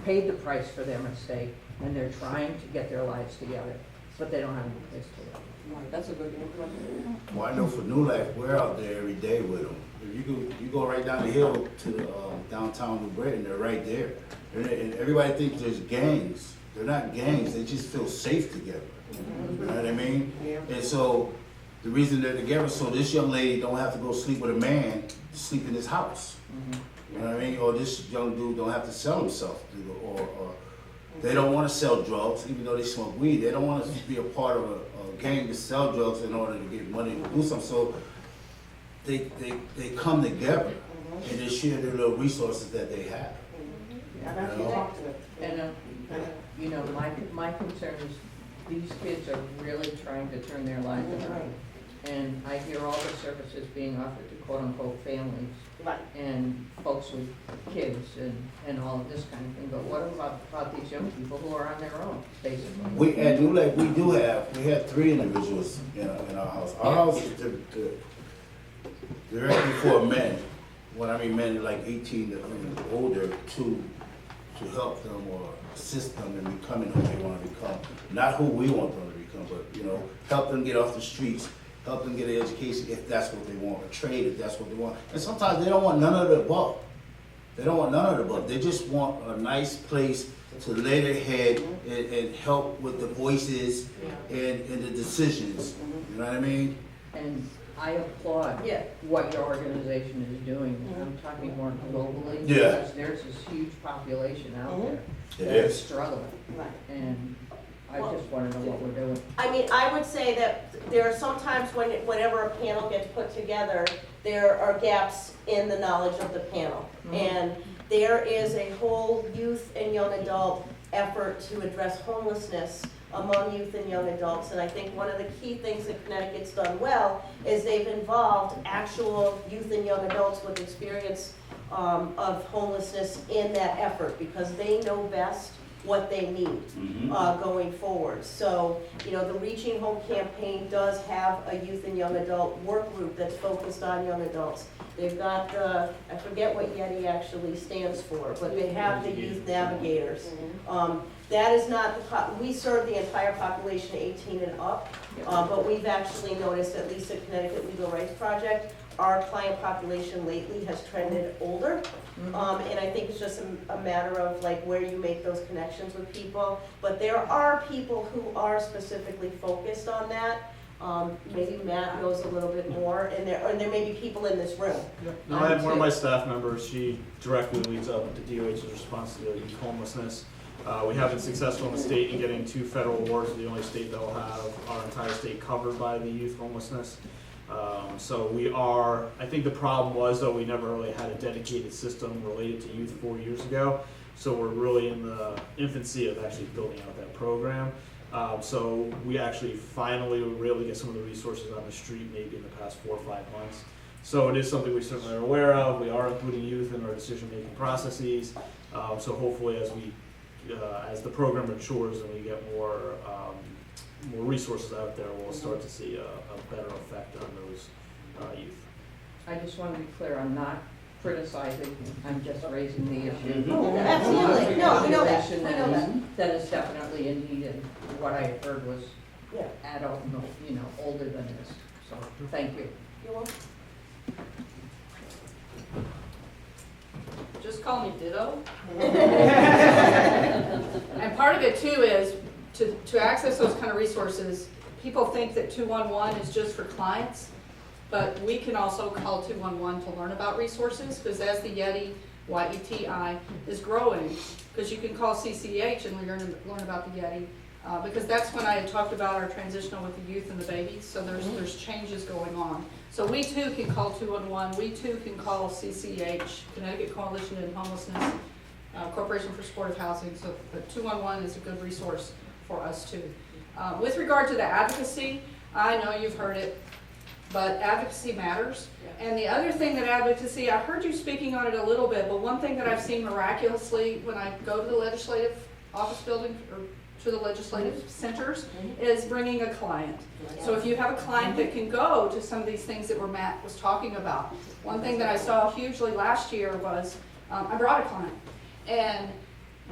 paid the price for their mistake and they're trying to get their lives together, but they don't have any place to live? That's a good question. Well, I know for New Life, we're out there every day with them. If you go right down the hill to downtown New Britain, they're right there. And everybody thinks there's gangs. They're not gangs. They just feel safe together. You know what I mean? And so the reason they're together, so this young lady don't have to go sleep with a man to sleep in his house. You know what I mean? Or this young dude don't have to sell himself, or they don't want to sell drugs, even though they smoke weed. They don't want to be a part of a gang to sell drugs in order to get money to do something. So they come together and they share their little resources that they have. And you know, my concern is these kids are really trying to turn their lives around. And I hear all the services being offered to quote-unquote families and folks with kids and all of this kind of thing. But what about these young people who are on their own, basically? We at New Life, we have 3 individuals in our house. Our house is directly for men. When I mean men, like 18 and older, to help them or assist them in becoming who they want to become. Not who we want them to become, but help them get off the streets. Help them get an education if that's what they want, a trade if that's what they want. And sometimes they don't want none of the above. They don't want none of the above. They just want a nice place to lay their head and help with the voices and the decisions. You know what I mean? And I applaud what your organization is doing. I'm talking more globally because there's this huge population out there that is struggling. And I just want to know what we're doing. I mean, I would say that there are sometimes whenever a panel gets put together, there are gaps in the knowledge of the panel. And there is a whole youth and young adult effort to address homelessness among youth and young adults. And I think one of the key things that Connecticut's done well is they've involved actual youth and young adults with experience of homelessness in that effort, because they know best what they need going forward. So, you know, the Reaching Home campaign does have a youth and young adult work group that's focused on young adults. They've got the, I forget what YETI actually stands for, but they have the youth navigators. That is not we serve the entire population 18 and up, but we've actually noticed, at least at Connecticut Legal Rights Project, our client population lately has trended older. And I think it's just a matter of like where you make those connections with people. But there are people who are specifically focused on that. Maybe Matt knows a little bit more, and there may be people in this room. No, I have one of my staff members. She directly leads up the DOH's response to youth homelessness. We have been successful in the state in getting 2 federal awards. We're the only state that will have our entire state covered by the youth homelessness. So we are, I think the problem was though we never really had a dedicated system related to youth 4 years ago. So we're really in the infancy of actually building out that program. So we actually finally were able to get some of the resources on the street maybe in the past 4 or 5 months. So it is something we certainly are aware of. We are including youth in our decision-making processes. So hopefully as the program matures and we get more resources out there, we'll start to see a better effect on those youth. I just want to be clear, I'm not criticizing, I'm just raising the issue. Oh, absolutely. No, we know that. We know that. That is definitely a need, and what I heard was Yeah. adult, you know, older than this. So, thank you. You're welcome. Just call me Ditto. And part of it too is to access those kind of resources, people think that 211 is just for clients, but we can also call 211 to learn about resources, because as the YETI, Y-E-T-I, is growing, because you can call CCH and learn about the YETI, because that's when I had talked about our transitional with the youth and the babies, so there's changes going on. So we too can call 211, we too can call CCH, Connecticut Coalition in Homelessness, Corporation for Supportive Housing, so the 211 is a good resource for us too. With regard to the advocacy, I know you've heard it, but advocacy matters. And the other thing that advocacy, I heard you speaking on it a little bit, but one thing that I've seen miraculously when I go to the legislative office building or to the legislative centers is bringing a client. So if you have a client that can go to some of these things that Matt was talking about. One thing that I saw hugely last year was I brought a client, and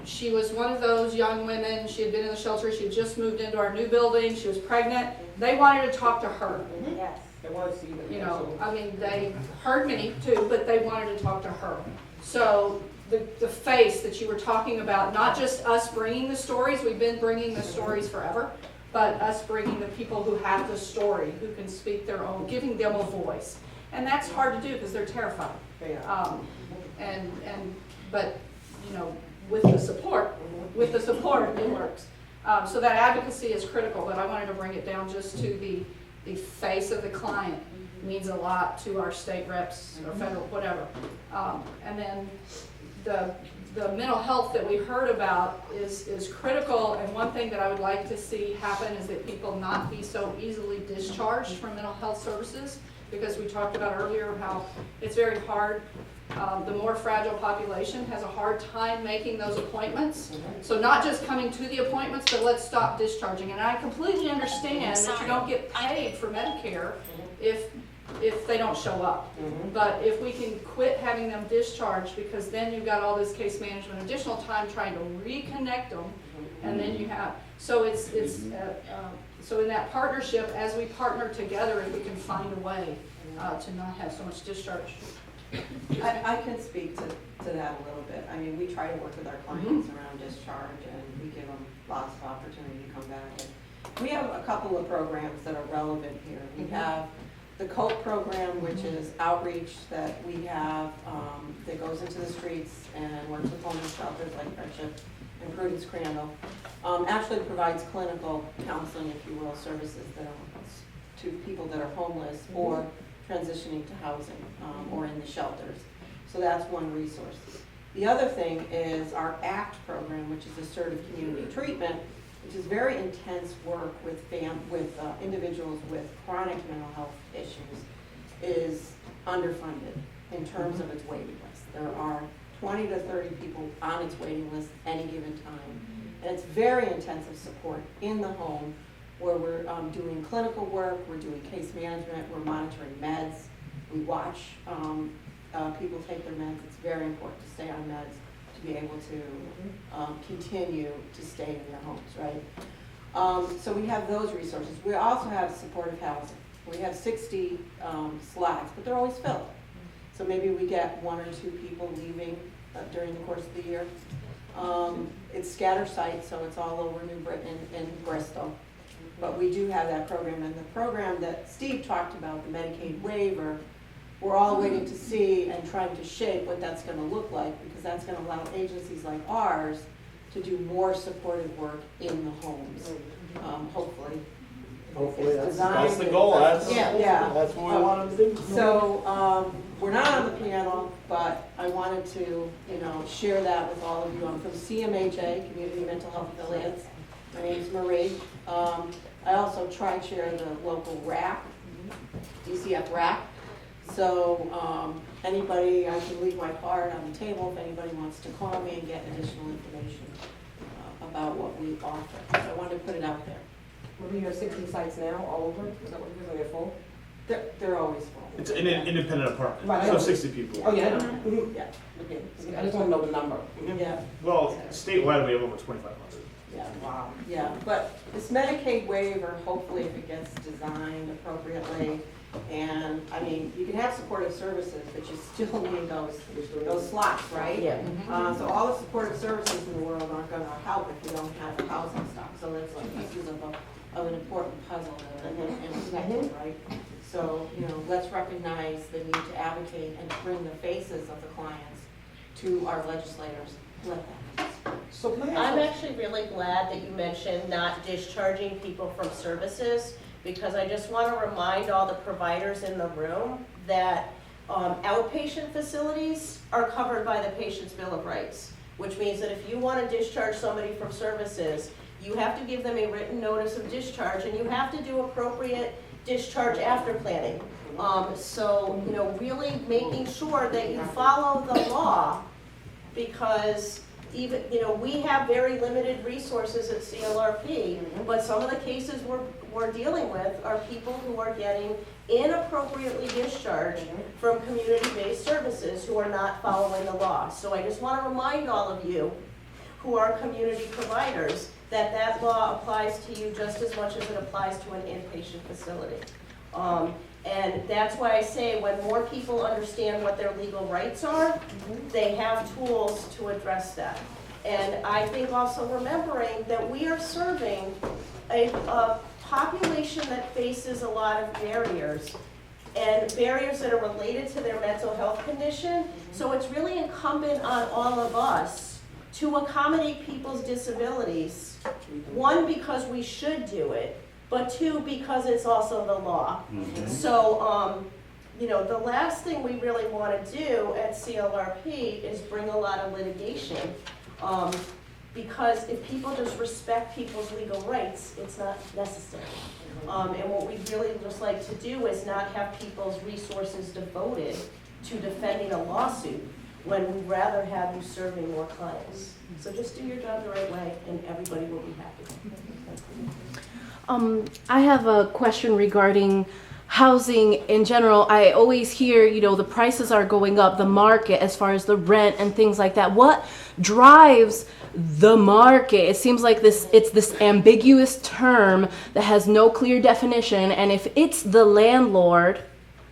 she was one of those young women. She had been in the shelter. She had just moved into our new building. She was pregnant. They wanted to talk to her. Yes. They want to see them. You know, I mean, they heard me too, but they wanted to talk to her. So the face that you were talking about, not just us bringing the stories, we've been bringing the stories forever, but us bringing the people who have the story, who can speak their own, giving them a voice. And that's hard to do because they're terrified. But, you know, with the support, it works. So that advocacy is critical, but I wanted to bring it down just to the face of the client. Means a lot to our state reps or federal, whatever. And then the mental health that we heard about is critical, and one thing that I would like to see happen is that people not be so easily discharged from mental health services, because we talked about earlier how it's very hard. The more fragile population has a hard time making those appointments. So not just coming to the appointments, but let's stop discharging. And I completely understand that you don't get paid for Medicare if they don't show up. But if we can quit having them discharged, because then you've got all this case management, additional time trying to reconnect them, and then you have, so so in that partnership, as we partner together, if we can find a way to not have so much discharge. I can speak to that a little bit. I mean, we try to work with our clients around discharge, and we give them lots of opportunity to come back. And we have a couple of programs that are relevant here. We have the COPE program, which is outreach that we have that goes into the streets and works with homeless shelters like Friendship and Prudence Crandall. Actually provides clinical counseling, if you will, services that are to people that are homeless or transitioning to housing or in the shelters. So that's one resource. The other thing is our ACT program, which is Assertive Community Treatment, which is very intense work with individuals with chronic mental health issues, is underfunded in terms of its waiting list. There are 20 to 30 people on its waiting list any given time. And it's very intensive support in the home where we're doing clinical work, we're doing case management, we're monitoring meds, we watch people take their meds. It's very important to stay on meds to be able to continue to stay in their homes, right? So we have those resources. We also have supportive housing. We have 60 slots, but they're always filled. So maybe we get 1 or 2 people leaving during the course of the year. It's scatter site, so it's all over New Britain and Bristol. But we do have that program, and the program that Steve talked about, the Medicaid waiver, we're all waiting to see and trying to shape what that's going to look like, because that's going to allow agencies like ours to do more supportive work in the homes, hopefully. Hopefully, It's that's the designed- goal. That's That's what we want them to do. So, we're not on the panel, but I wanted to, share that with all of you. I'm from CMHA, Community Mental Health Affiliates. My name's Marie. I also chair the local RAC, DCF RAC. So, anybody, I can leave my card on the table if anybody wants to call me and get additional information about what we offer. So I wanted to put it out there. Maybe you have 60 sites now, all over? Is that what you're doing, full? They're always full. It's an independent apartment, Right, I so know. 60 people. Oh, yeah, I know. Mhm. Yeah, Okay. I just want to know the number. yeah. Well, statewide, we have over 2,500. Yeah, Wow. yeah, but this Medicaid waiver, hopefully if it gets designed appropriately, and, I mean, you can have supportive services, but you still need those slots, right? Yeah. So all the supportive services in the world aren't gonna help if you don't have the housing stock, so that's like pieces of an important puzzle that are interconnected, right? So, let's recognize the need to advocate and bring the faces of the clients to our legislators. Let that happen. So can I I'm ask, actually really glad that you mentioned not discharging people from services, because I just want to remind all the providers in the room that outpatient facilities are covered by the Patient's Bill of Rights, which means that if you want to discharge somebody from services, you have to give them a written notice of discharge, and you have to do appropriate discharge after planning. So, really making sure that you follow the law, because even, we have very limited resources at CLRP, but some of the cases we're dealing with are people who are getting inappropriately discharged from community-based services who are not following the law. So I just want to remind all of you who are community providers that that law applies to you just as much as it applies to an inpatient facility. And that's why I say when more people understand what their legal rights are, they have tools to address that. And I think also remembering that we are serving a population that faces a lot of barriers, and barriers that are related to their mental health condition. So it's really incumbent on all of us to accommodate people's disabilities. One, because we should do it, but 2, because it's also the law. So, the last thing we really want to do at CLRP is bring a lot of litigation. Because if people just respect people's legal rights, it's not necessary. And what we'd really just like to do is not have people's resources devoted to defending a lawsuit when we'd rather have you serving more clients. So just do your job the right way and everybody will be happy. I have a question regarding housing in general. I always hear, the prices are going up, the market as far as the rent and things like that. What drives the market? It seems like it's this ambiguous term that has no clear definition, and if it's the landlord,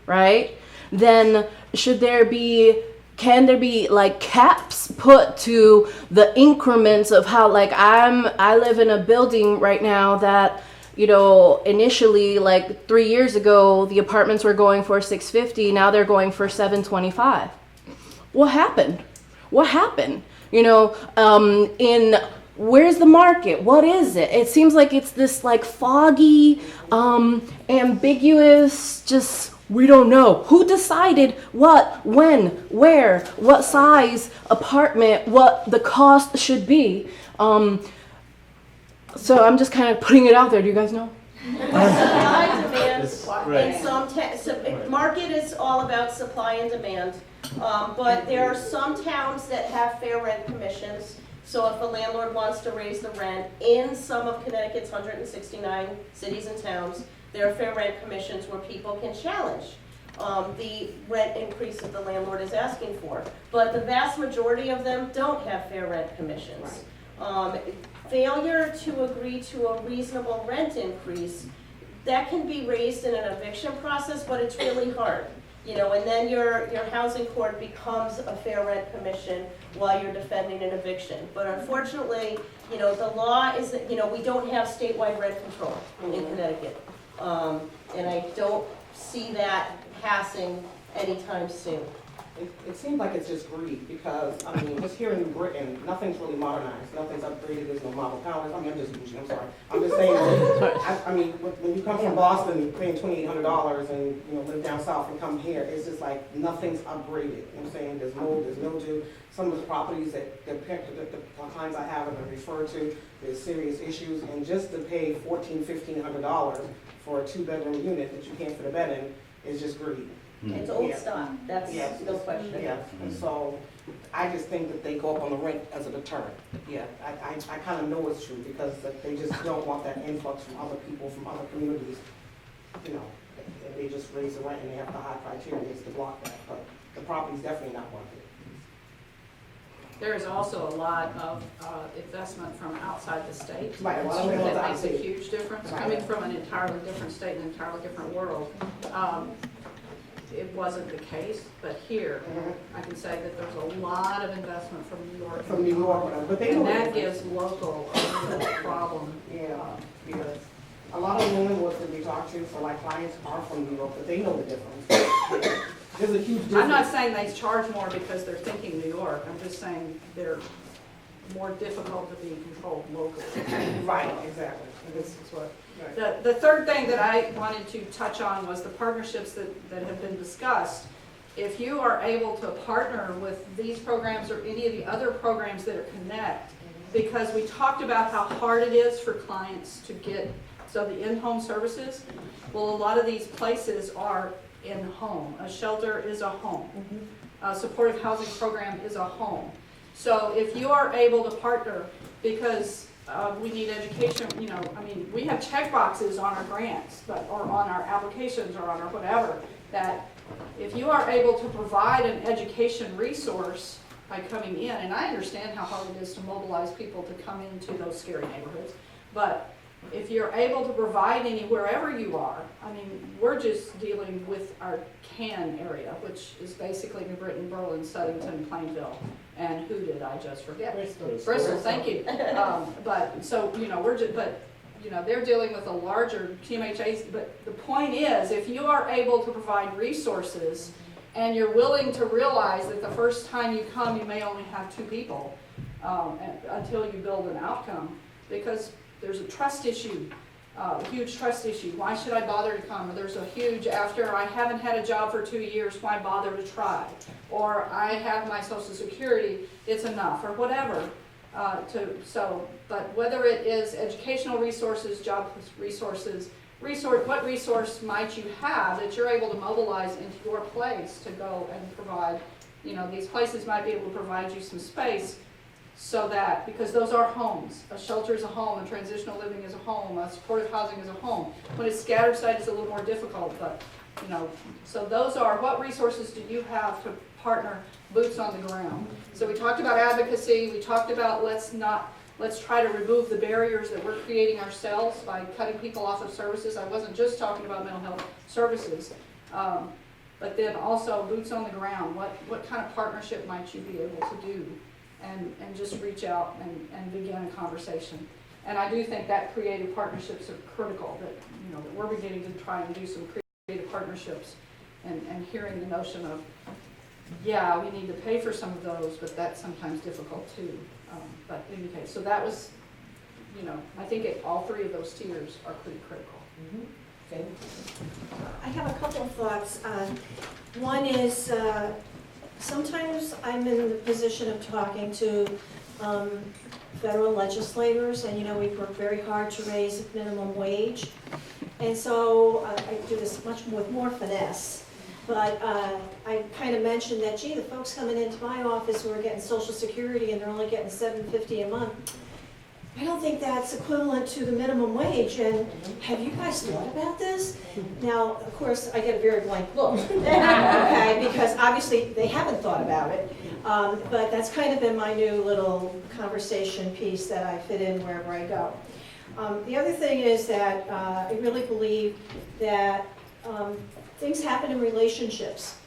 right, then can there be like caps put to the increments of how, like, I live in a building right now that, initially, like 3 years ago, the apartments were going for $650. Now they're going for $725. What happened? Where's the market? What is it? It seems like it's this like foggy, ambiguous, just, we don't know. Who decided what, when, where, what size apartment, what the cost should be? So I'm just kind of putting it out there. Do you guys know? Supply and demand. Right. In market is all about supply and demand, but there are some towns that have fair rent commissions. So if a landlord wants to raise the rent in some of Connecticut's 169 cities and towns, there are fair rent commissions where people can challenge the rent increase that the landlord is asking for. But the vast majority of them don't have fair rent commissions. Failure to agree to a reasonable rent increase, that can be raised in an eviction process, but it's really hard. You know, and then your housing court becomes a fair rent commission while you're defending an eviction. But unfortunately, you know, the law is that, you know, we don't have statewide rent control in Connecticut. And I don't see that passing anytime soon. It seems like it's just greed, because, I mean, just here in Britain, nothing's really modernized, nothing's upgraded, there's no model counters. I mean, I'm just bougie, I'm sorry. I'm just saying, I mean, when you come from Boston, paying $2,800 and, you know, live down south and come here, it's just like, nothing's upgraded. You know what I'm saying? There's mold, there's mildew. Some of the properties that the clients I have have been referred to, there's serious issues, and just to pay $1,400, $1,500 for a 2-bedroom unit that you can't fit a bed in is just greed. It's old stock, that's no question. Yes, and so I just think that they go up on the rent as a deterrent. Yeah, I kind of know it's true, because they just don't want that influx from other people, from other communities. You know, they just raise the rent and they have the high criteria to block that, but the property's definitely not worth it. There is also a lot of investment from outside the state. Right, a lot of it goes That makes a out. huge difference, Right. coming from an entirely different state and an entirely different world. It wasn't the case, but here, I can say that there's a lot of investment from New York. From New York, but they know And that the gives local a real problem. Yeah, because a lot of the landlords that we talk to for like clients are from New York, but they know the difference. There's a huge difference. I'm not saying they charge more because they're thinking New York, I'm just saying they're more difficult to be controlled locally. Right, exactly. This is what. Right. The third thing that I wanted to touch on was the partnerships that have been discussed. If you are able to partner with these programs or any of the other programs that are Connect, because we talked about how hard it is for clients to get, so the in-home services, well, a lot of these places are in-home. A shelter is a home. A supportive housing program is a home. So if you are able to partner, because we need education, you know, I mean, we have check boxes on our grants, or on our applications, or on our whatever, that if you are able to provide an education resource by coming in, and I understand how hard it is to mobilize people to come into those scary neighborhoods, but if you're able to provide any wherever you are, I mean, we're just dealing with our CAN area, which is basically New Britain, Berlin, Southington, Plainville, and who did I just forget? Bristol, thank you. But, so, you know, you know, they're dealing with a larger TMHAs, but the point is, if you are able to provide resources and you're willing to realize that the first time you come, you may only have 2 people until you build an outcome, because there's a trust issue, a huge trust issue. Why should I bother to come? Or there's a huge, after I haven't had a job for 2 years, why bother to try? Or I have my Social Security, it's enough, or whatever. But whether it is educational resources, job resources, what resource might you have that you're able to mobilize into your place to go and provide, you know, these places might be able to provide you some space. So that, because those are homes. A shelter is a home, a transitional living is a home, a supportive housing is a home. When it's scattered site, it's a little more difficult, but, you know, so those are, what resources do you have to partner boots on the ground? So we talked about advocacy, we talked about let's try to remove the barriers that we're creating ourselves by cutting people off of services. I wasn't just talking about mental health services, but then also boots on the ground. What kind of partnership might you be able to do? And just reach out and begin a conversation. And I do think that creative partnerships are critical, that, you know, that we're beginning to try and do some creative partnerships and hearing the notion of, yeah, we need to pay for some of those, but that's sometimes difficult too. But in any case, so that was, you know, I think all 3 of those tiers are pretty critical. Okay. I have a couple of thoughts. One is, sometimes I'm in the position of talking to federal legislators, and we've worked very hard to raise minimum wage. And so I do this much with more finesse. But I kind of mentioned that, gee, the folks coming into my office who are getting Social Security and they're only getting $7.50 a month, I don't think that's equivalent to the minimum wage. And have you guys thought about this? Now, of course, I get a very blank look, okay, because obviously they haven't thought about it. But that's kind of been my new little conversation piece that I fit in wherever I go. The other thing is that I really believe that things happen in relationships.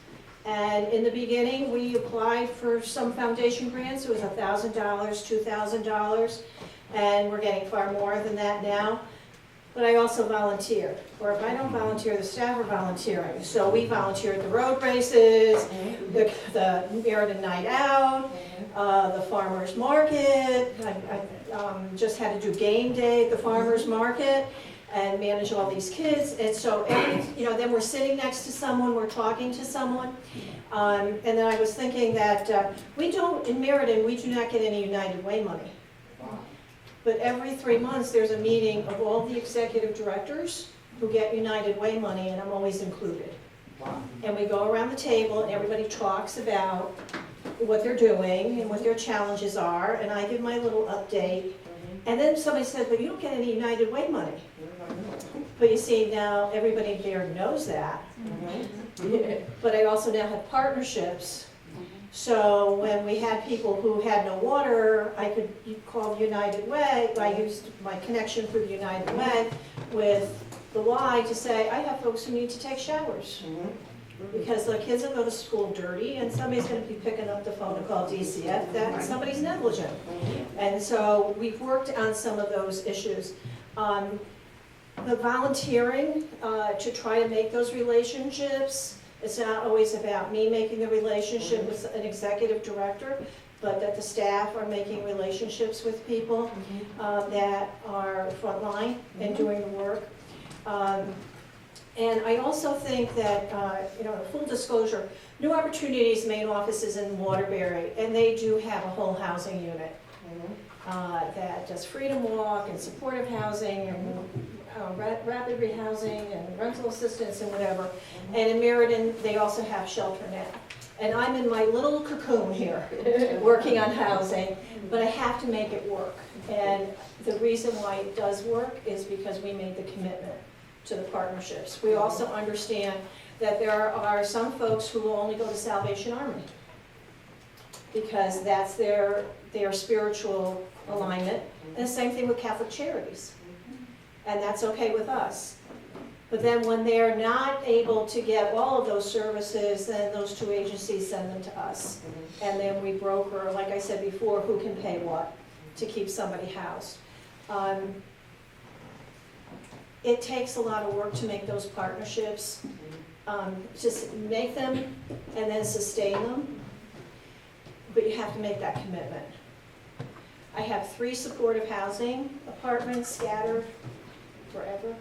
And in the beginning, we applied for some foundation grants. It was $1,000, $2,000, and we're getting far more than that now. But I also volunteer, or if I don't volunteer, the staff are volunteering. So we volunteer at the road races, the Meriden Night Out, the farmer's market. I just had to do game day at the farmer's market and manage all these kids. And so, then we're sitting next to someone, we're talking to someone. And then I was thinking that in Meriden, we do not get any United Way money. But every 3 months, there's a meeting of all the executive directors who get United Way money, and I'm always included. And we go around the table, and everybody talks about what they're doing and what their challenges are, and I give my little update. And then somebody said, but you don't get any United Way money. But you see, now everybody there knows that. But I also now have partnerships. So when we had people who had no water, I could call United Way. I used my connection through the United Way with the Y to say, I have folks who need to take showers. Because the kids will go to school dirty, and somebody's going to be picking up the phone to call DCF that somebody's negligent. And so we've worked on some of those issues. The volunteering to try to make those relationships, it's not always about me making the relationship with an executive director, but that the staff are making relationships with people that are frontline and doing the work. And I also think that, full disclosure, New Opportunities' main office is in Waterbury, and they do have a whole housing unit that does Freedom Walk and supportive housing and rapid rehousing and rental assistance and whatever. And in Meriden, they also have Shelter Now. And I'm in my little cocoon here, working on housing, but I have to make it work. And the reason why it does work is because we made the commitment to the partnerships. We also understand that there are some folks who will only go to Salvation Army because that's their spiritual alignment. And the same thing with Catholic Charities. And that's okay with us. But then when they're not able to get all of those services, then those two agencies send them to us. And then we broker, like I said before, who can pay what to keep somebody housed. It takes a lot of work to make those partnerships, just make them and then sustain them. But you have to make that commitment. I have 3 supportive housing apartments scattered forever.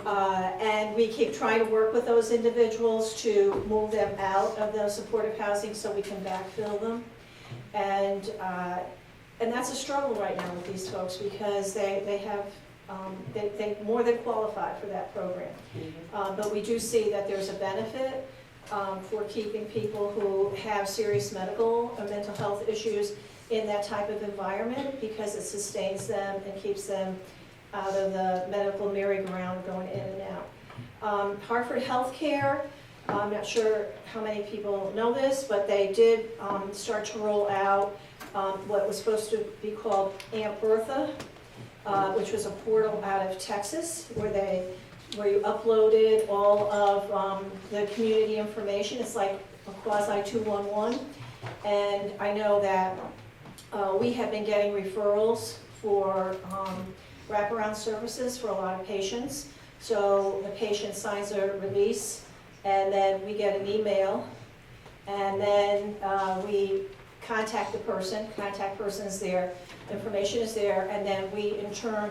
And we keep trying to work with those individuals to move them out of the supportive housing so we can backfill them. And that's a struggle right now with these folks because they more than qualify for that program. But we do see that there's a benefit for keeping people who have serious medical or mental health issues in that type of environment because it sustains them and keeps them out of the medical merry-go-round going in and out. Hartford Healthcare, I'm not sure how many people know this, but they did start to roll out what was supposed to be called Aunt Bertha, which was a portal out of Texas where you uploaded all of the community information. It's like a quasi 211. And I know that we have been getting referrals for wraparound services for a lot of patients. So the patient signs a release, and then we get an email, and then we contact the person, contact person is there, information is there, and then we in turn,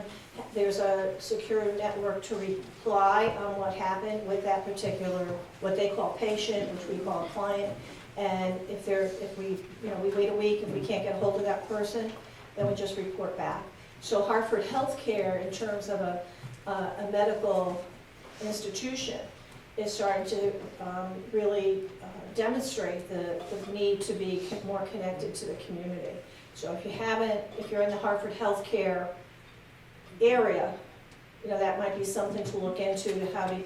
there's a secure network to reply on what happened with that particular, what they call patient, which we call client. And if we wait a week, if we can't get a hold of that person, then we just report back. So Hartford Healthcare, in terms of a medical institution, is starting to really demonstrate the need to be more connected to the community. So if you're in the Hartford Healthcare area, that might be something to look into, how do you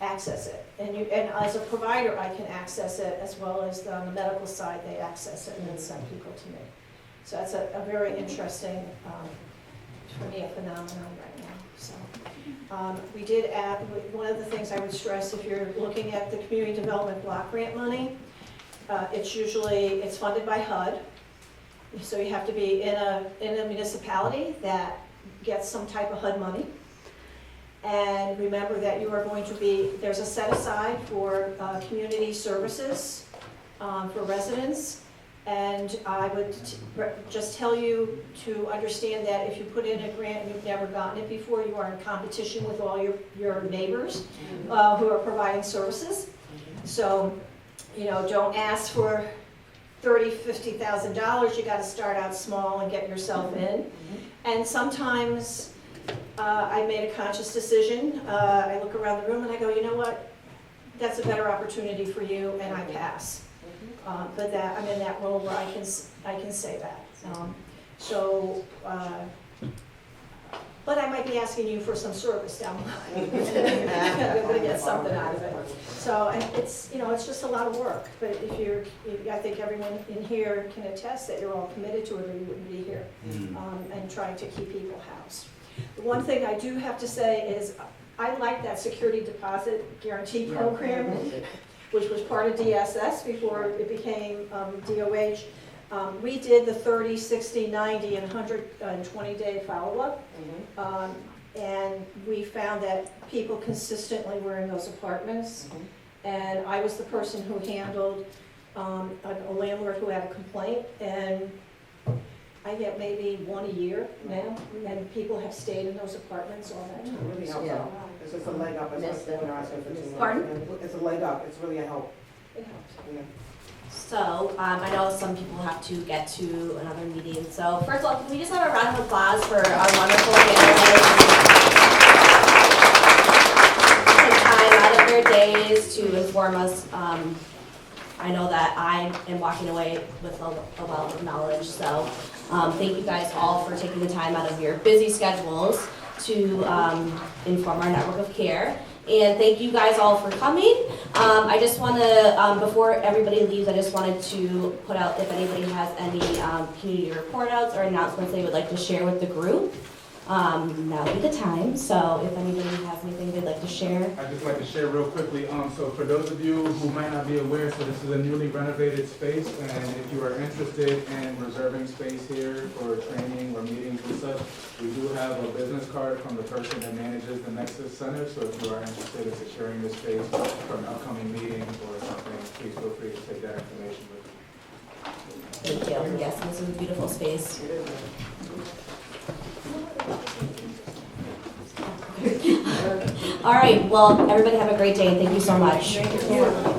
access it. And as a provider, I can access it, as well as on the medical side, they access it and then send people to me. So that's a very interesting, for me, a phenomenon right now. So we did add, one of the things I would stress, if you're looking at the community development block grant money, it's funded by HUD. So you have to be in a municipality that gets some type of HUD money. And remember that you are going to there's a set aside for community services for residents. And I would just tell you to understand that if you put in a grant and you've never gotten it before, you are in competition with all your neighbors who are providing services. So, don't ask for $30,000, $50,000. You got to start out small and get yourself in. And sometimes I made a conscious decision. I look around the room and I go, you know what? That's a better opportunity for you, and I pass. But I'm in that role where I can say that. But I might be asking you for some service down the line. I'm going to get something out of it. So it's just a lot of work. But I think everyone in here can attest that you're all committed to it, or you wouldn't be here, and trying to keep people housed. The one thing I do have to say is I like that security deposit guarantee program, which was part of DSS before it became DOH. We did the 30, 60, 90, and 120-day follow-up, and we found that people consistently were in those apartments. And I was the person who handled a landlord who had a complaint, and I get maybe one a year now, and people have stayed in those apartments all that time. It really helps out. It's just a leg up. It's like when I was in for 2 months. Pardon? It's a leg up. It's really a help. It helps. Yeah. So, I know some people have to get to another meeting. So, first of all, can we just have a round of applause for our wonderful panelists? Take time out of their days to inform us. I know that I am walking away with a wealth of knowledge. So, thank you guys all for taking the time out of your busy schedules to inform our network of care. And thank you guys all for coming. I just want to, before everybody leaves, I just wanted to put out if anybody has any community report outs or announcements they would like to share with the group. Now would be the time. So if anybody has anything they'd like to share. I'd just like to share real quickly. So for those of you who might not be aware, so this is a newly renovated space, and if you are interested in reserving space here for training or meetings and such, we do have a business card from the person that manages the Nexus Center. So if you are interested in securing this space for an upcoming meeting or something, please feel free to take that information with you. Thank you. Yes, this is a beautiful space. All right, well, everybody have a great day. Thank you so much. Thank you.